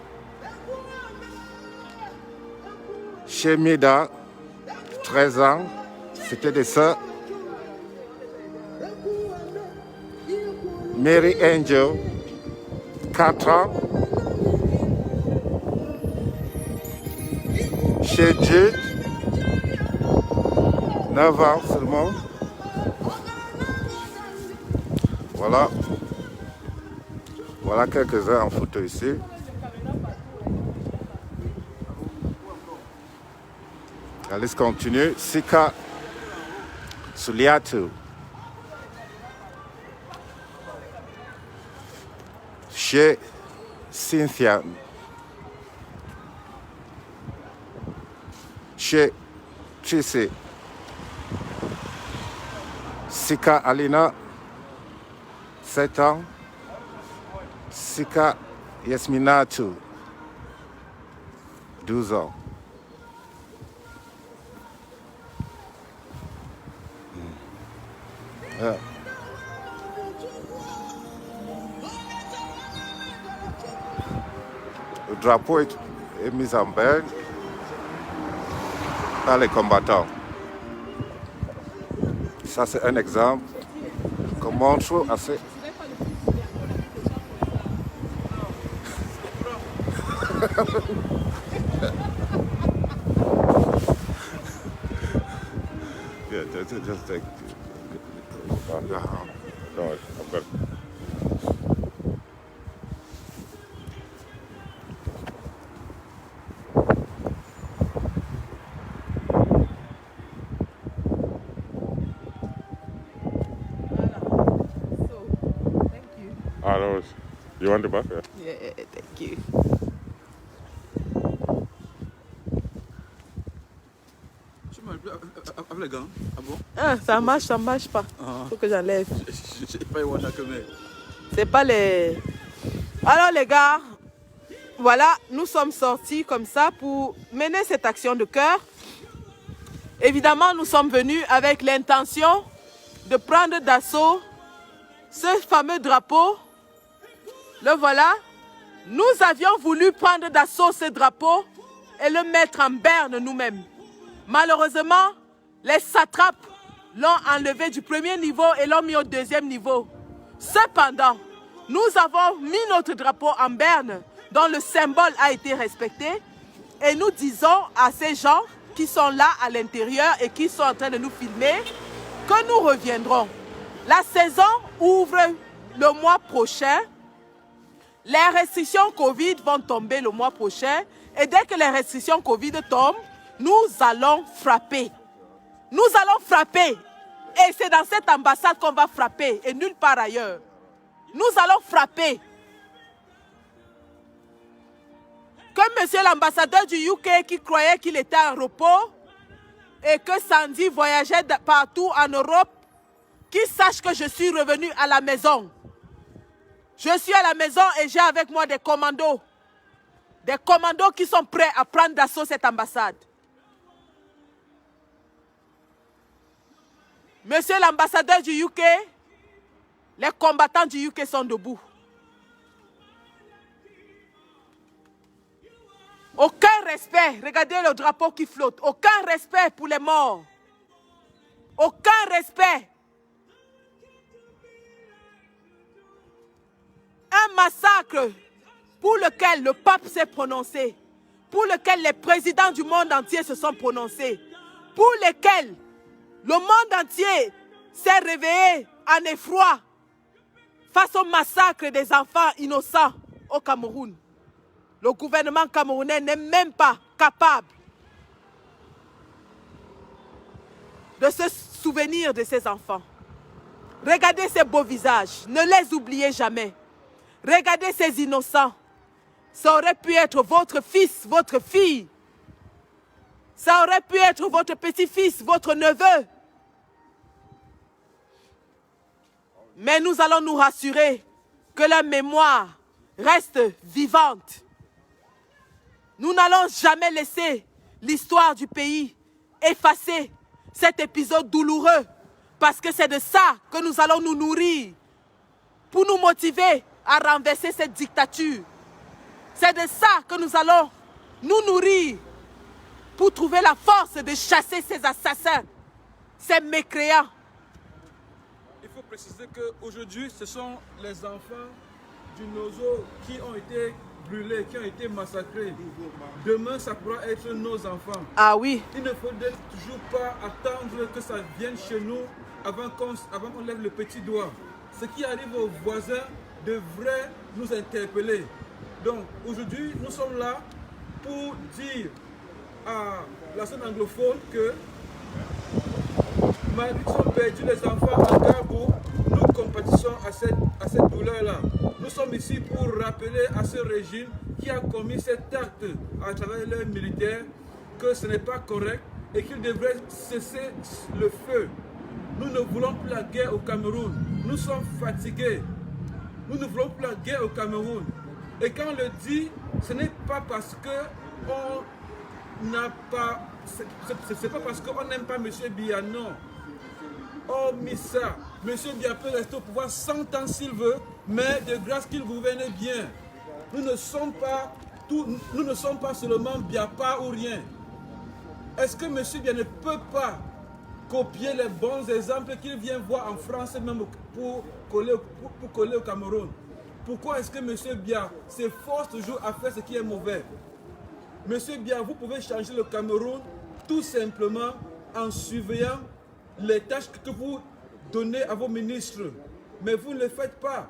S4: Chez Mida, 13 ans. C'était des sœurs. Mary Angel, 4 ans. Chez Jude, 9 ans seulement. Voilà. Voilà quelques-uns en photo ici. La liste continue. Sika Suliatu. Chez Cynthia. Chez Chise. Sika Alina, 7 ans. Sika Yasminatu, 12 ans. Le drapeau est mis en berne par les combattants. Ça, c'est un exemple qu'on montre assez. Yeah, just take.
S2: No, I've got. Ah, no, you want the back? Yeah.
S1: Yeah, thank you.
S3: Tu m'as appelé avec les gants. Ah bon?
S1: Ah, ça marche pas. Faut que j'enlève.
S3: J'ai pas eu Wanda mais.
S1: C'est pas les... Alors les gars, voilà, nous sommes sortis comme ça pour mener cette action de cœur. Évidemment, nous sommes venus avec l'intention de prendre d'assaut ce fameux drapeau, le voilà. Nous avions voulu prendre d'assaut ce drapeau et le mettre en berne nous-mêmes. Malheureusement, les satrapes l'ont enlevé du premier niveau et l'ont mis au deuxième niveau. Cependant, nous avons mis notre drapeau en berne dont le symbole a été respecté et nous disons à ces gens qui sont là à l'intérieur et qui sont en train de nous filmer que nous reviendrons. La saison ouvre le mois prochain. Les restrictions Covid vont tomber le mois prochain et dès que les restrictions Covid tombent, nous allons frapper. Nous allons frapper et c'est dans cette ambassade qu'on va frapper et nulle part ailleurs. Nous allons frapper. Que monsieur l'ambassadeur du UK qui croyait qu'il était en repos et que Sandy voyageait partout en Europe, qu'il sache que je suis revenu à la maison. Je suis à la maison et j'ai avec moi des commandos. Des commandos qui sont prêts à prendre d'assaut cette ambassade. Monsieur l'ambassadeur du UK, les combattants du UK sont debout. Aucun respect. Regardez le drapeau qui flotte. Aucun respect pour les morts. Aucun respect. Un massacre pour lequel le pape s'est prononcé, pour lequel les présidents du monde entier se sont prononcés, pour lequel le monde entier s'est réveillé en effroi face au massacre des enfants innocents au Cameroun. Le gouvernement camerounais n'est même pas capable de se souvenir de ces enfants. Regardez ces beaux visages, ne les oubliez jamais. Regardez ces innocents. Ça aurait pu être votre fils, votre fille. Ça aurait pu être votre petit-fils, votre neveu. Mais nous allons nous rassurer que la mémoire reste vivante. Nous n'allons jamais laisser l'histoire du pays effacer cet épisode douloureux parce que c'est de ça que nous allons nous nourrir pour nous motiver à renverser cette dictature. C'est de ça que nous allons nous nourrir pour trouver la force de chasser ces assassins, ces mécréants.
S3: Il faut préciser qu'aujourd'hui, ce sont les enfants du Nozo qui ont été brûlés, qui ont été massacrés. Demain, ça pourra être nos enfants.
S1: Ah oui.
S3: Il ne faudrait toujours pas attendre que ça vienne chez nous avant qu'on lève le petit doigt. Ce qui arrive aux voisins devrait nous interpeller. Donc aujourd'hui, nous sommes là pour dire à la zone anglophone que malgré qu'ils ont perdu les enfants à Gabou, nous compatissons à cette douleur-là. Nous sommes ici pour rappeler à ce régime qui a commis cet acte à travers les militaires que ce n'est pas correct et qu'il devrait cesser le feu. Nous ne voulons plus la guerre au Cameroun. Nous sommes fatigués. Nous ne voulons plus la guerre au Cameroun. Et quand on le dit, ce n'est pas parce qu'on n'a pas... C'est pas parce qu'on n'aime pas M. Biya, non. Hormis ça, M. Biya peut rester au pouvoir 100 ans s'il veut, mais de grâce qu'il gouverne bien. Nous ne sommes pas seulement Biapa ou rien. Est-ce que M. Biya ne peut pas copier les bons exemples qu'il vient voir en France même pour coller au Cameroun? Pourquoi est-ce que M. Biya s'efforce toujours à faire ce qui est mauvais? M. Biya, vous pouvez changer le Cameroun tout simplement en surveillant les tâches que vous donnez à vos ministres. Mais vous ne le faites pas.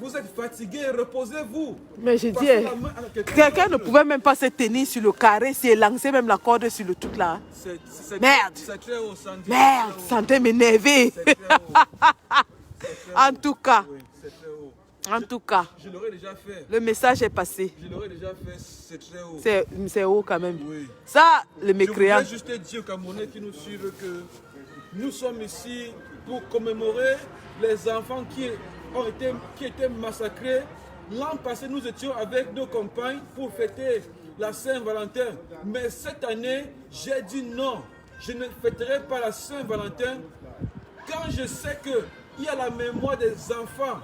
S3: Vous êtes fatigués, reposez-vous.
S1: Mais je dis, quelqu'un ne pouvait même pas se tenir sur le carré, s'il lançait même la corde sur le truc là. Merde.
S3: C'est très haut, Sandy.
S1: Merde, ça me m'énerver. En tout cas.
S3: Oui, c'est très haut.
S1: En tout cas.
S3: Je l'aurais déjà fait.
S1: Le message est passé.
S3: Je l'aurais déjà fait, c'est très haut.
S1: C'est haut quand même.
S3: Oui.
S1: Ça, le mécréant.
S3: Je voudrais juste dire aux Camerounais qui nous suivent que nous sommes ici pour commémorer les enfants qui étaient massacrés. L'an passé, nous étions avec nos compagnes pour fêter la Saint-Valentin. Mais cette année, j'ai dit non, je ne fêterai pas la Saint-Valentin quand je sais que il y a la mémoire des enfants.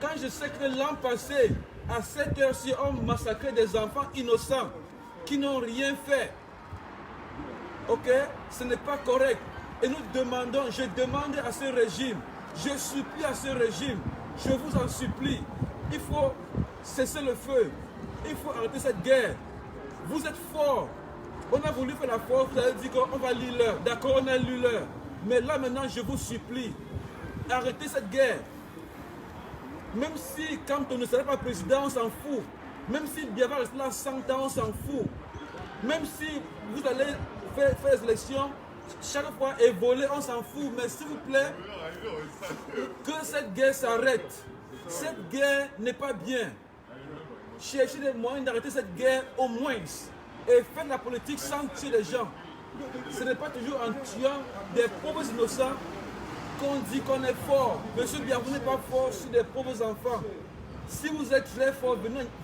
S3: Quand je sais que l'an passé, à cette heure-ci, on massacrait des enfants innocents qui n'ont rien fait. Ok? Ce n'est pas correct. Et nous demandons, je demande à ce régime, je supplie à ce régime, je vous en supplie, il faut cesser le feu, il faut arrêter cette guerre. Vous êtes forts. On a voulu faire la force, vous avez dit qu'on va lire l'heure. D'accord, on a lu l'heure. Mais là maintenant, je vous supplie, arrêtez cette guerre. Même si, quand on ne serait pas président, on s'en fout. Même si Biafra reste là 100 ans, on s'en fout. Même si vous allez faire les élections, chaque fois évoluer, on s'en fout. Mais s'il vous plaît, que cette guerre s'arrête. Cette guerre n'est pas bien. Cherchez des moyens d'arrêter cette guerre au moins. Et faire la politique sans tuer les gens. Ce n'est pas toujours en tuant des pauvres innocents qu'on dit qu'on est fort. Monsieur Biya, vous n'êtes pas fort sur des pauvres enfants. Si vous êtes très fort,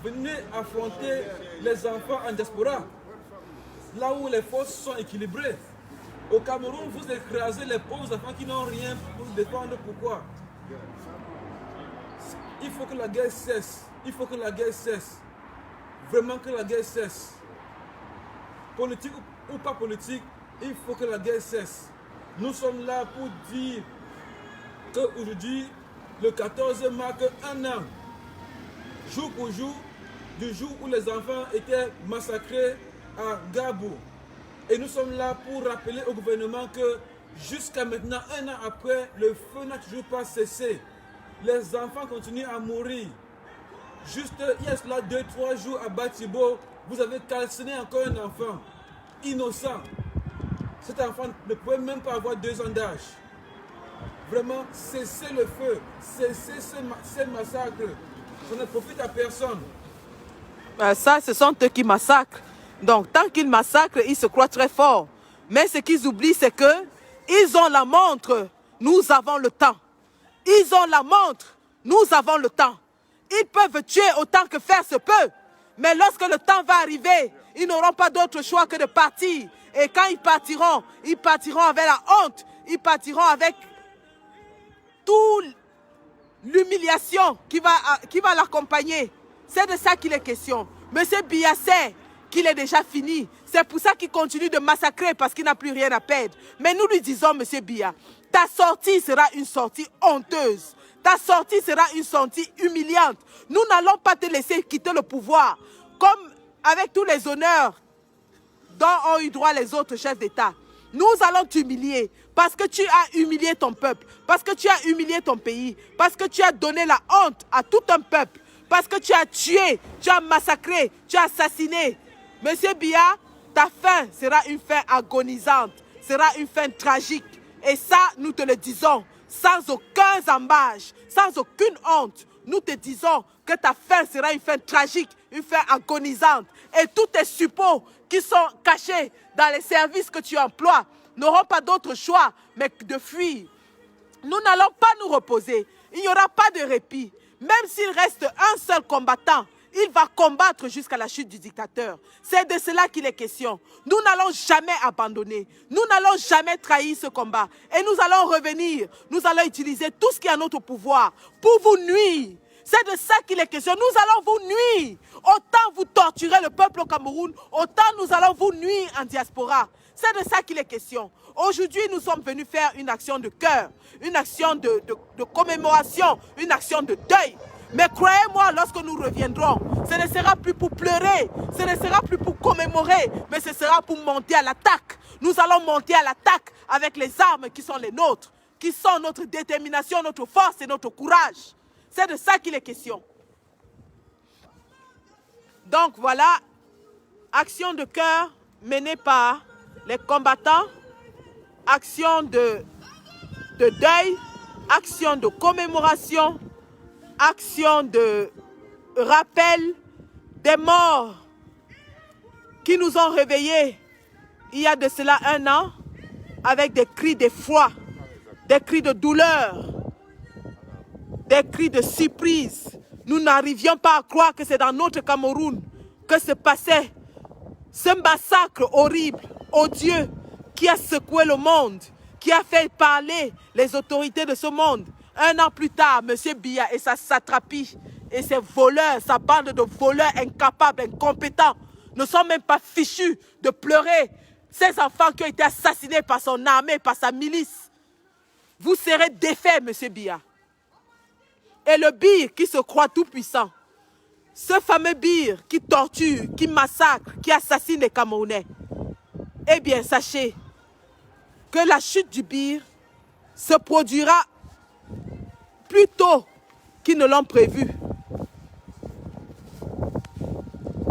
S3: venez affronter les enfants en diaspora. Là où les forces sont équilibrées. Au Cameroun, vous écrasez les pauvres enfants qui n'ont rien pour se défendre. Pourquoi? Il faut que la guerre cesse. Il faut que la guerre cesse. Vraiment que la guerre cesse. Politique ou pas politique, il faut que la guerre cesse. Nous sommes là pour dire qu'aujourd'hui, le 14 marque un an, jour pour jour, du jour où les enfants étaient massacrés à Gabou. Et nous sommes là pour rappeler au gouvernement que jusqu'à maintenant, un an après, le feu n'a toujours pas cessé. Les enfants continuent à mourir. Juste il y a cela 2-3 jours à Batibo, vous avez calciné encore un enfant innocent. Cet enfant ne pouvait même pas avoir 2 ans d'âge. Vraiment, cessez le feu, cessez ces massacres. Ça ne profite à personne.
S1: Ça, ce sont eux qui massacrent. Donc, tant qu'ils massacrent, ils se croient très forts. Mais ce qu'ils oublient, c'est que ils ont la montre, nous avons le temps. Ils ont la montre, nous avons le temps. Ils peuvent tuer autant que faire se peut. Mais lorsque le temps va arriver, ils n'auront pas d'autre choix que de partir. Et quand ils partiront avec la honte. Ils partiront avec toute l'humiliation qui va l'accompagner. C'est de ça qu'il est question. Monsieur Biya sait qu'il est déjà fini. C'est pour ça qu'il continue de massacrer parce qu'il n'a plus rien à perdre. Mais nous lui disons, Monsieur Biya, ta sortie sera une sortie honteuse. Ta sortie sera une sortie humiliante. Nous n'allons pas te laisser quitter le pouvoir. Comme avec tous les honneurs dont ont eu droit les autres chefs d'État. Nous allons t'humilier parce que tu as humilié ton peuple, parce que tu as humilié ton pays, parce que tu as donné la honte à tout un peuple, parce que tu as tué, tu as massacré, tu as assassiné. Monsieur Biya, ta fin sera une fin agonisante, sera une fin tragique. Et ça, nous te le disons, sans aucun zambage, sans aucune honte. Nous te disons que ta fin sera une fin tragique, une fin agonisante. Et tous tes suppôts qui sont cachés dans les services que tu emploies n'auront pas d'autre choix mais de fuir. Nous n'allons pas nous reposer. Il n'y aura pas de répit. Même s'il reste un seul combattant, il va combattre jusqu'à la chute du dictateur. C'est de cela qu'il est question. Nous n'allons jamais abandonner. Nous n'allons jamais trahir ce combat. Et nous allons revenir. Nous allons utiliser tout ce qui est à notre pouvoir pour vous nuire. C'est de ça qu'il est question. Nous allons vous nuire. Autant vous torturez le peuple au Cameroun, autant nous allons vous nuire en diaspora. C'est de ça qu'il est question. Aujourd'hui, nous sommes venus faire une action de cœur, une action de commémoration, une action de deuil. Mais croyez-moi, lorsque nous reviendrons, ce ne sera plus pour pleurer, ce ne sera plus pour commémorer, mais ce sera pour monter à l'attaque. Nous allons monter à l'attaque avec les armes qui sont les nôtres, qui sont notre détermination, notre force et notre courage. C'est de ça qu'il est question. Donc voilà, action de cœur menée par les combattants, action de deuil, action de commémoration, action de rappel des morts qui nous ont réveillés il y a de cela un an avec des cris d'effroi, des cris de douleur, des cris de surprise. Nous n'arrivions pas à croire que c'est dans notre Cameroun que se passait ce massacre horrible, odieux, qui a secoué le monde, qui a fait parler les autorités de ce monde. Un an plus tard, M. Biya et sa satrapie et ses voleurs, sa bande de voleurs incapables, incompétents, ne sont même pas fichus de pleurer ces enfants qui ont été assassinés par son armée, par sa milice. Vous serez défaits, M. Biya. Et le Bir qui se croit tout puissant, ce fameux Bir qui torture, qui massacre, qui assassine les Camerounais, eh bien, sachez que la chute du Bir se produira plus tôt qu'ils ne l'ont prévu.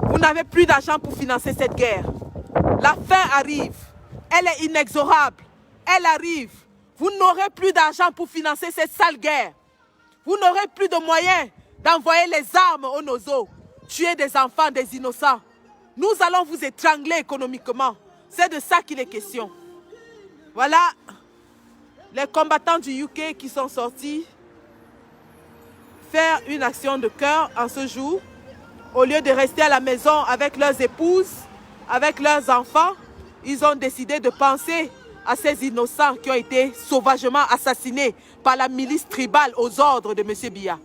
S1: Vous n'avez plus d'argent pour financer cette guerre. La fin arrive. Elle est inexorable. Elle arrive. Vous n'aurez plus d'argent pour financer cette sale guerre. Vous n'aurez plus de moyens d'envoyer les armes aux nozos, tuer des enfants, des innocents. Nous allons vous étrangler économiquement. C'est de ça qu'il est question. Voilà les combattants du UK qui sont sortis faire une action de cœur en ce jour. Au lieu de rester à la maison avec leurs épouses, avec leurs enfants, ils ont décidé de penser à ces innocents qui ont été sauvagement assassinés par la milice tribale aux ordres de M. Biya.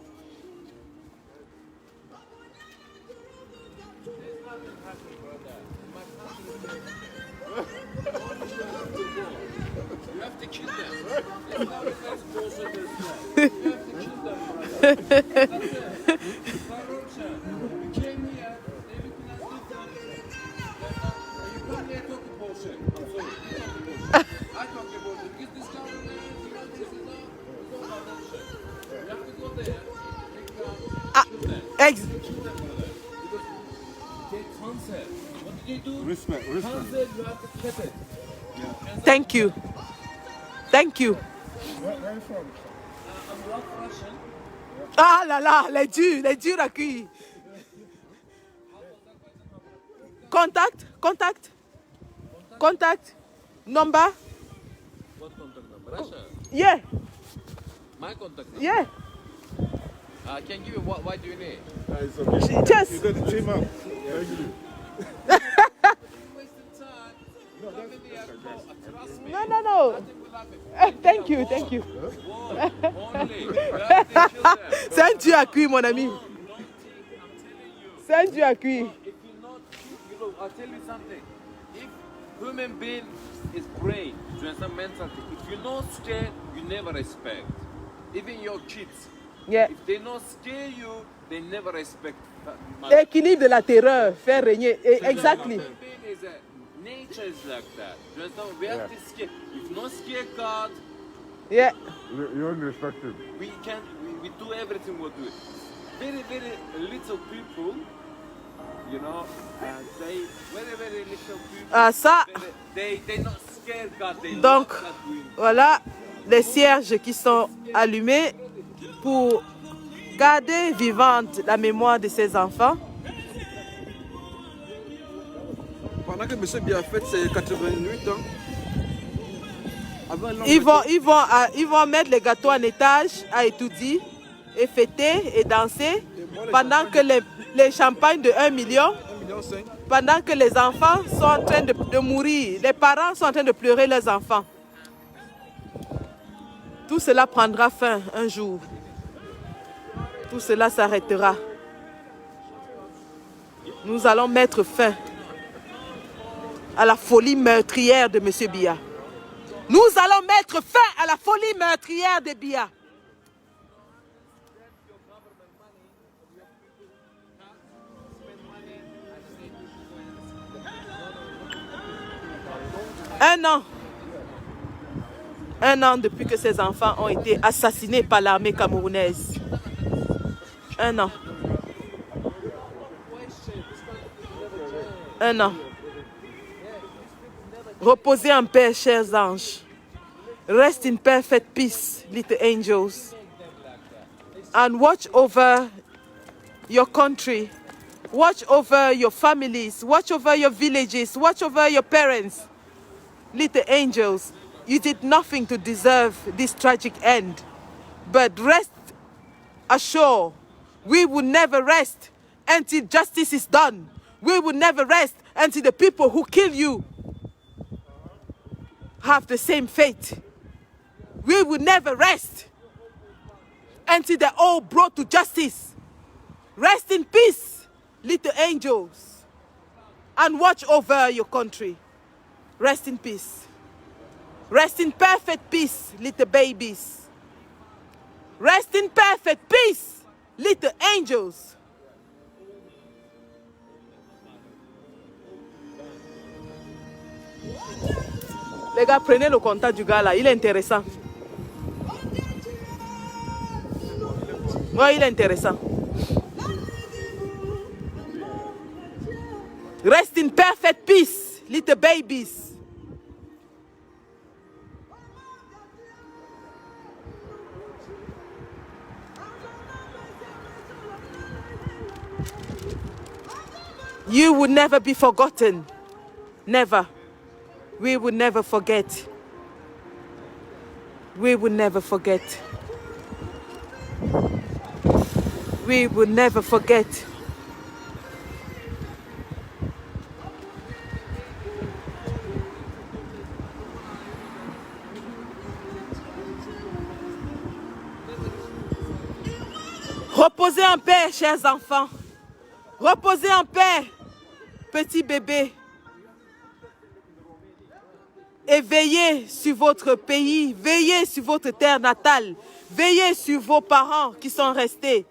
S4: Respect.
S1: Thank you. Thank you. Ah là là, les durs à cuire. Contact. Number.
S5: What contact number? Russia?
S1: Yeah.
S5: My contact number?
S1: Yeah.
S5: I can give you what do you need?
S1: Just.
S4: You got the team up.
S1: No. Thank you. C'est un Dieu à cuire, mon ami. C'est un Dieu à cuire.
S5: If you're not, I'll tell you something. If human being is brave, you understand mentality. If you're not scared, you never respect. Even your kids.
S1: Yeah.
S5: If they not scare you, they never respect.
S1: L'équilibre de la terreur fait régner. Exactly.
S5: Human being is nature is like that. You understand? We have to scare. If not scare God,
S1: Yeah.
S4: You only respect him.
S5: we do everything we do. Very little people, you know, they very little people.
S1: Ah, ça.
S5: They not scared God. They
S1: Donc,
S5: love God doing.
S1: voilà les cierges qui sont allumés pour garder vivante la mémoire de ces enfants.
S3: Pendant que M. Biya fête ses 88 ans, avant
S1: Ils vont mettre les gâteaux en étage à étudier et fêter et danser pendant que les champagnes de 1 million,
S3: 1,5 million,
S1: pendant que les enfants sont en train de mourir, les parents sont en train de pleurer leurs enfants. Tout cela prendra fin un jour. Tout cela s'arrêtera. Nous allons mettre fin à la folie meurtrière de M. Biya. Nous allons mettre fin à la folie meurtrière de Biya. Un an depuis que ces enfants ont été assassinés par l'armée camerounaise. Un an. Reposez en paix, chers anges. Rest in perfect peace, little angels. And watch over your country. Watch over your families. Watch over your villages. Watch over your parents. Little angels, you did nothing to deserve this tragic end. But rest assured, we will never rest until justice is done. We will never rest until the people who kill you have the same fate We will never rest until they're all brought to justice. Rest in peace, little angels, and watch over your country. Rest in peace. Rest in perfect peace, little babies. Rest in perfect peace, little angels. Les gars, prenez le contact du gars là, il est intéressant. Ouais, il est intéressant. Rest in perfect peace, little babies. You will never be forgotten. Never. We will never forget. We will never forget. We will never forget. Reposez en paix, chers enfants. Reposez en paix, petits bébés. Et veillez sur votre pays, veillez sur votre terre natale, veillez sur vos parents qui sont restés.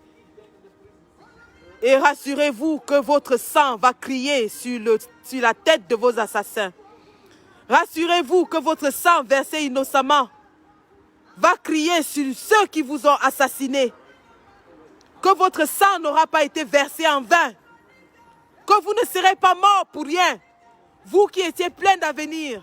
S1: Et rassurez-vous que votre sang va crier sur la tête de vos assassins. Rassurez-vous que votre sang versé innocemment va crier sur ceux qui vous ont assassinés. Que votre sang n'aura pas été versé en vain. Que vous ne serez pas morts pour rien. Vous qui étiez plein d'avenir.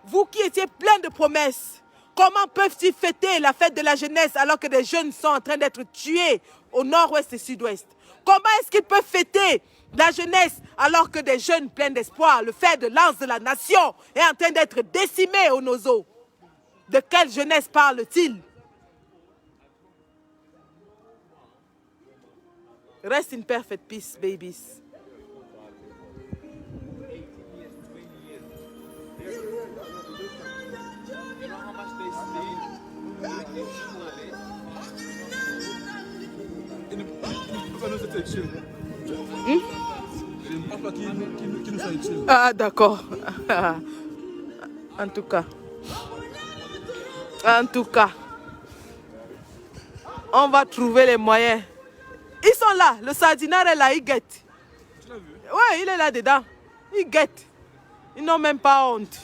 S1: Vous qui étiez plein de promesses. Comment peuvent-ils fêter la fête de la jeunesse alors que des jeunes sont en train d'être tués au nord-ouest et sud-ouest? Comment est-ce qu'ils peuvent fêter la jeunesse alors que des jeunes pleins d'espoir, le fer de lance de la nation, est en train d'être décimé au nozo? De quelle jeunesse parle-t-il? Rest in perfect peace, babies. Ah, d'accord. En tout cas. En tout cas. On va trouver les moyens. Ils sont là. Le sardinaire est là. Il guette.
S3: Tu l'as vu?
S1: Ouais, il est là dedans. Il guette. Ils n'ont même pas honte.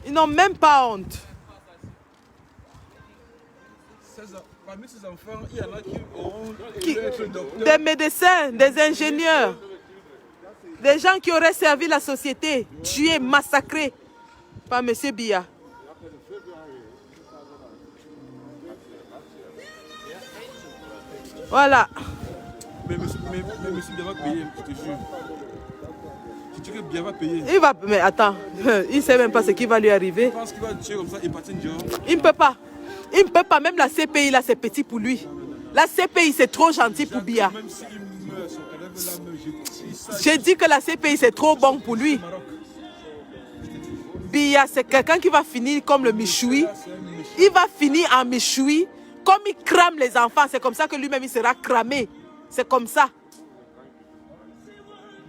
S1: Ils n'ont même pas honte.
S3: Parmi ces enfants, il y en a qui auront
S1: Qui-
S3: être docteurs.
S1: Des médecins, des ingénieurs, des gens qui auraient servi la société, tués, massacrés par M. Biya. Voilà.
S3: Mais monsieur Biya va payer, je te jure. Je dis que Biya va payer.
S1: Il va... Mais attends, il ne sait même pas ce qui va lui arriver.
S3: Je pense qu'il va tuer comme ça et partir dehors.
S1: Il ne peut pas. Il ne peut pas. Même la CPI, là, c'est petit pour lui. La CPI, c'est trop gentil pour Biya.
S3: Même s'il meurt, son cadavre là meurt.
S1: J'ai dit que la CPI, c'est trop bon pour lui. Biya, c'est quelqu'un qui va finir comme le Michoui. Il va finir en Michoui. Comme il crame les enfants, c'est comme ça que lui-même, il sera cramé. C'est comme ça.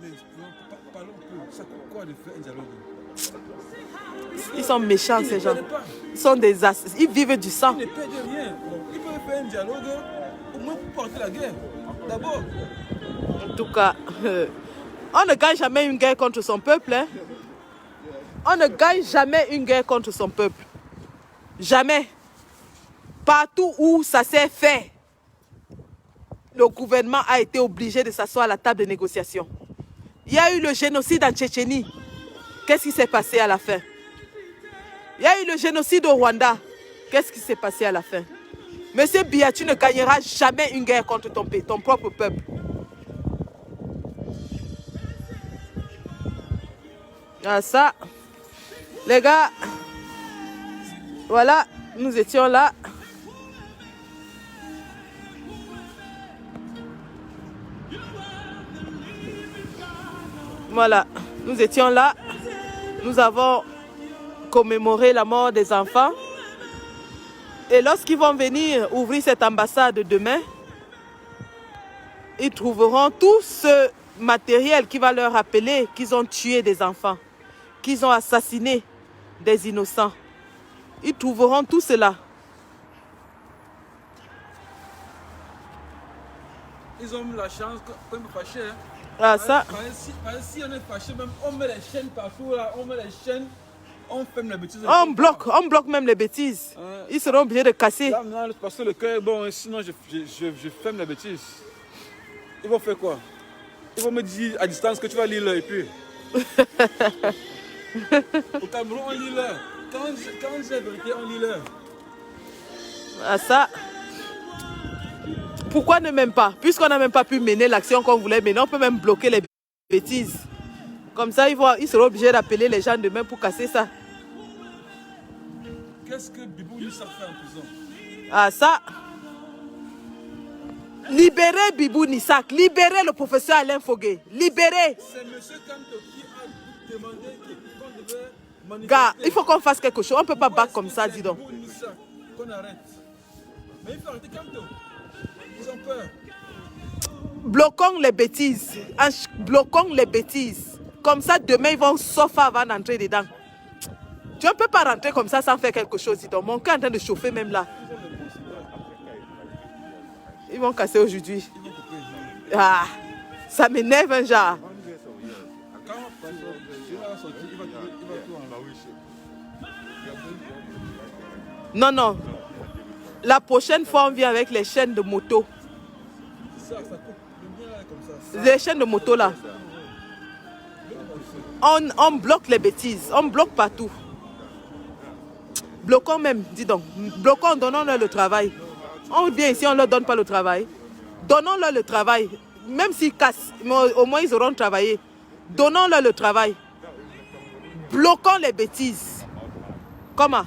S3: Mais parlons un peu. Ça coûte quoi de faire un dialogue?
S1: Ils sont méchants, ces gens. Ils sont des assassins. Ils vivent du sang.
S3: Ils ne perdent rien. Ils peuvent faire un dialogue au moins pour porter la guerre. D'abord.
S1: En tout cas, on ne gagne jamais une guerre contre son peuple. Hein. On ne gagne jamais une guerre contre son peuple. Jamais. Partout où ça s'est fait, le gouvernement a été obligé de s'asseoir à la table de négociation. Il y a eu le génocide en Tchétchénie. Qu'est-ce qui s'est passé à la fin? Il y a eu le génocide au Rwanda. Qu'est-ce qui s'est passé à la fin? Monsieur Biya, tu ne gagneras jamais une guerre contre ton pays, ton propre peuple. Ah, ça, les gars, voilà, nous étions là. Voilà, nous étions là. Nous avons commémoré la mort des enfants. Et lorsqu'ils vont venir ouvrir cette ambassade demain, ils trouveront tout ce matériel qui va leur rappeler qu'ils ont tué des enfants, qu'ils ont assassiné des innocents. Ils trouveront tout cela.
S3: Ils ont la chance quand même fâché. Hein.
S1: Ah, ça.
S3: Si on est fâché, même on met les chaînes partout là, on met les chaînes, on ferme les bêtises.
S1: On bloque même les bêtises. Ils seront obligés de casser.
S3: Là, maintenant, parce que le cœur est bon, sinon je ferme les bêtises. Ils vont faire quoi? Ils vont me dire à distance que tu vas lire l'heure et puis. Au Cameroun, on lit l'heure. Quand j'ai vérité, on lit l'heure.
S1: Ah, ça. Pourquoi ne même pas? Puisqu'on n'a même pas pu mener l'action qu'on voulait mener, on peut même bloquer les bêtises. Comme ça, ils seront obligés d'appeler les gens demain pour casser ça.
S3: Qu'est-ce que Bibou Nissa fait en prison?
S1: Ah, ça. Libérez Bibou Nissak, libérez le professeur Alain Fogué, libérez.
S3: C'est M. Kanto qui a demandé qu'on devait manifester.
S1: Gars, il faut qu'on fasse quelque chose, on ne peut pas battre comme ça, dis donc.
S3: Bibou Nissa qu'on arrête. Mais il faut arrêter Kanto. Ils ont peur.
S1: Bloquons les bêtises, bloquons les bêtises. Comme ça, demain, ils vont s'offrir avant d'entrer dedans. Tu ne peux pas rentrer comme ça sans faire quelque chose, dis donc. Mon cœur est en train de chauffer même là. Ils vont casser aujourd'hui. Ah, ça m'énerve un genre. Non, non. La prochaine fois, on vient avec les chaînes de moto. Les chaînes de moto là. On bloque les bêtises. On bloque partout. Bloquons même, dis donc. Bloquons, donnons-leur le travail. On vient ici, on ne leur donne pas le travail. Donnons-leur le travail. Même s'ils cassent, au moins ils auront travaillé. Donnons-leur le travail. Bloquons les bêtises. Comment?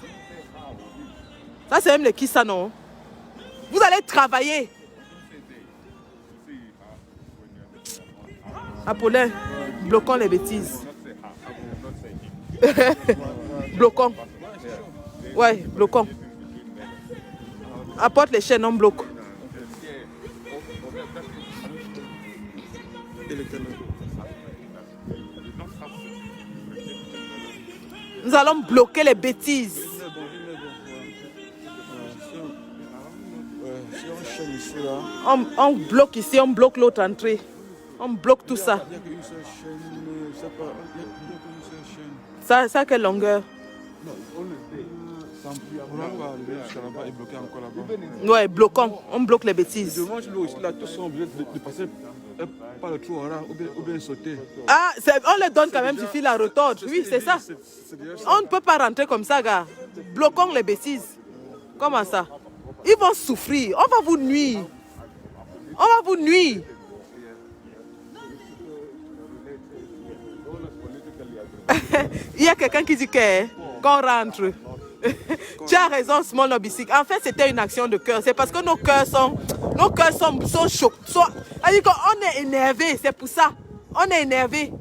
S1: Ça, c'est même les qui ça, non? Vous allez travailler. Apollin, bloquons les bêtises. Bloquons. Ouais, bloquons. Apporte les chaînes, on bloque. Nous allons bloquer les bêtises. On bloque ici, on bloque l'autre entrée. On bloque tout ça. Ça, quelle longueur? Ouais, bloquons. On bloque les bêtises.
S3: Devant là, tous sont obligés de passer par le trou ou bien sauter.
S1: Ah, on les donne quand même, suffit la retorde. Oui, c'est ça. On ne peut pas rentrer comme ça, gars. Bloquons les bêtises. Comment ça? Ils vont souffrir. On va vous nuire. On va vous nuire. Il y a quelqu'un qui dit qu'on rentre. Tu as raison, Small Nobisik. En fait, c'était une action de cœur. C'est parce que nos cœurs sont choqués. On est énervé, c'est pour ça. On est énervé.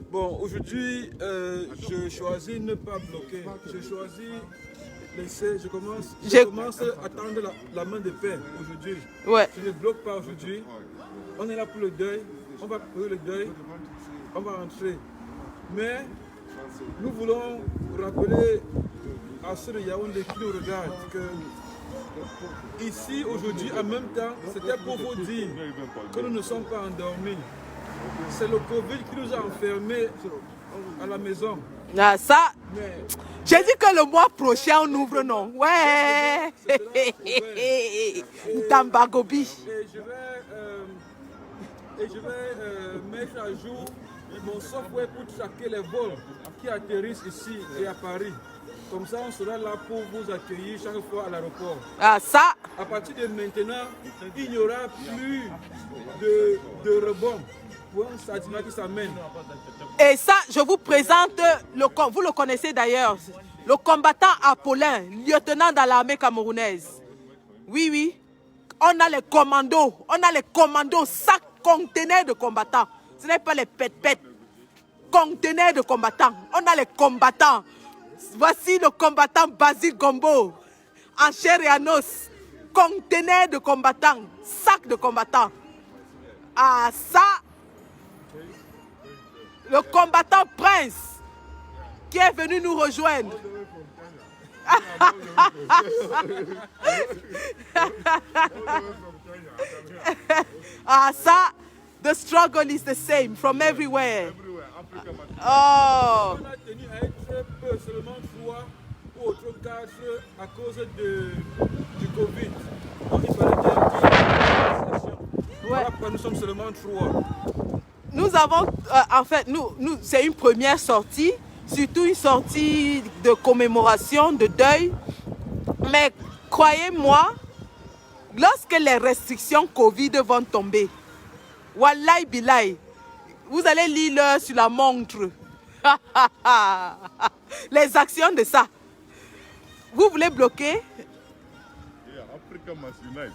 S3: Bon, aujourd'hui, je choisis ne pas bloquer. Je choisis laisser. Je commence à tendre la main de paix aujourd'hui.
S1: Ouais.
S3: Je ne bloque pas aujourd'hui. On est là pour le deuil. On va pour le deuil. On va rentrer. Mais nous voulons rappeler à ceux de Yaoundé qui nous regardent que ici, aujourd'hui, en même temps, c'était pour vous dire que nous ne sommes pas endormis. C'est le Covid qui nous a enfermés à la maison.
S1: Ah, ça, j'ai dit que le mois prochain, on ouvre, non? Ouais. Tambagobi.
S3: Et je vais mettre à jour mon software pour traquer les vols qui atterrissent ici et à Paris. Comme ça, on sera là pour vous accueillir chaque fois à l'aéroport.
S1: Ah, ça.
S3: À partir de maintenant, il n'y aura plus de rebond pour un sentiment qui s'amène.
S1: Et ça, je vous présente, vous le connaissez d'ailleurs, le combattant Apollin, lieutenant dans l'armée camerounaise. Oui, oui. On a les commandos, sacs conteneurs de combattants. Ce n'est pas les pète-pètes. Conteneurs de combattants. On a les combattants. Voici le combattant Basile Gombo, en chair et en os, conteneur de combattants, sac de combattants. Ah ça, le combattant Prince qui est venu nous rejoindre. Ah ça, the struggle is the same from everywhere. Oh.
S3: On a tenu à être très peu, seulement 3 ou autre 4 à cause du Covid. Donc il fallait qu'il y ait une association. Voilà pourquoi nous sommes seulement 3.
S1: Nous avons, en fait, nous c'est une première sortie, surtout une sortie de commémoration, de deuil. Mais croyez-moi, lorsque les restrictions Covid vont tomber, wallahi billahi, vous allez lire l'heure sur la montre. Les actions de ça. Vous voulez bloquer?
S2: Yeah, Africa must unite.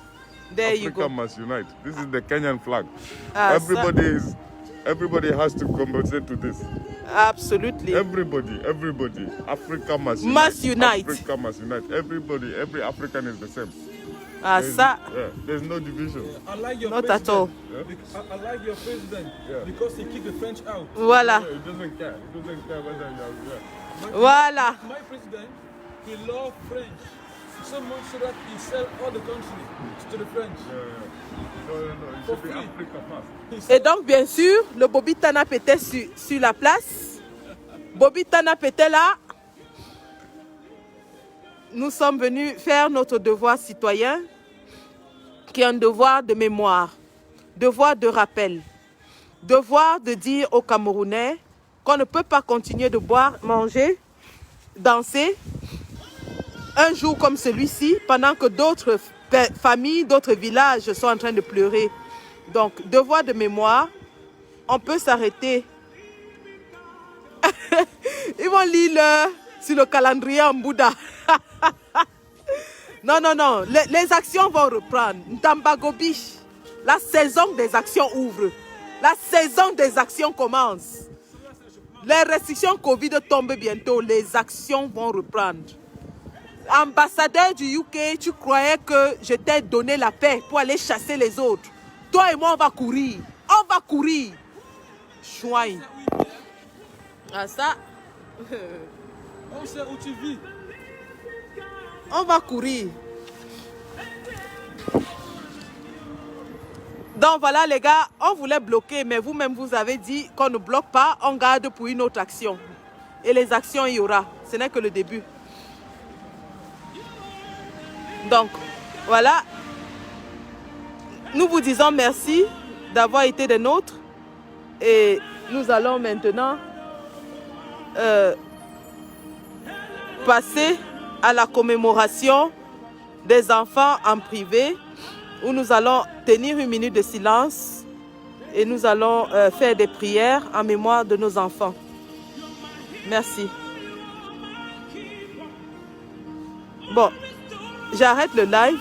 S1: There you
S2: Africa
S1: go.
S2: must unite. This is the Kenyan flag.
S1: Ah,
S2: Everybody has to compensate to this.
S1: Absolutely.
S2: Everybody. Africa must
S1: unite.
S2: Africa must unite. Everybody, every African is the same.
S1: Ah, ça,
S2: There's no division.
S3: I like your
S1: not
S3: president.
S1: at all.
S3: I like your president because he keep the French out.
S1: Voilà.
S2: It doesn't care. It doesn't care whether you're
S1: Voilà.
S3: My president, he loves French so much so that he sell all the country to the French.
S2: No. It
S3: For
S2: should be
S3: free.
S2: Africa first.
S1: Et donc, bien sûr, le Bobby Tanap était sur la place. Bobby Tanap était là. Nous sommes venus faire notre devoir citoyen, qui est un devoir de mémoire, devoir de rappel, devoir de dire aux Camerounais qu'on ne peut pas continuer de boire, manger, danser un jour comme celui-ci, pendant que d'autres familles, d'autres villages sont en train de pleurer. Donc, devoir de mémoire, on peut s'arrêter. Ils vont lire sur le calendrier en Bouddha. Non. Les actions vont reprendre. Ntambagobi, la saison des actions ouvre. La saison des actions commence. Les restrictions Covid tombent bientôt. Les actions vont reprendre. Ambassadeur du UK, tu croyais que je t'ai donné la paix pour aller chasser les autres. Toi et moi, on va courir. On va courir. Chouaï. Ah ça.
S3: On sait où tu vis.
S1: On va courir. Donc voilà les gars, on voulait bloquer, mais vous-même vous avez dit qu'on ne bloque pas, on garde pour une autre action. Et les actions, il y aura. Ce n'est que le début. Donc, voilà. Nous vous disons merci d'avoir été des nôtres. Et nous allons maintenant passer à la commémoration des enfants en privé, où nous allons tenir une minute de silence et nous allons faire des prières en mémoire de nos enfants. Merci. Bon, j'arrête le live.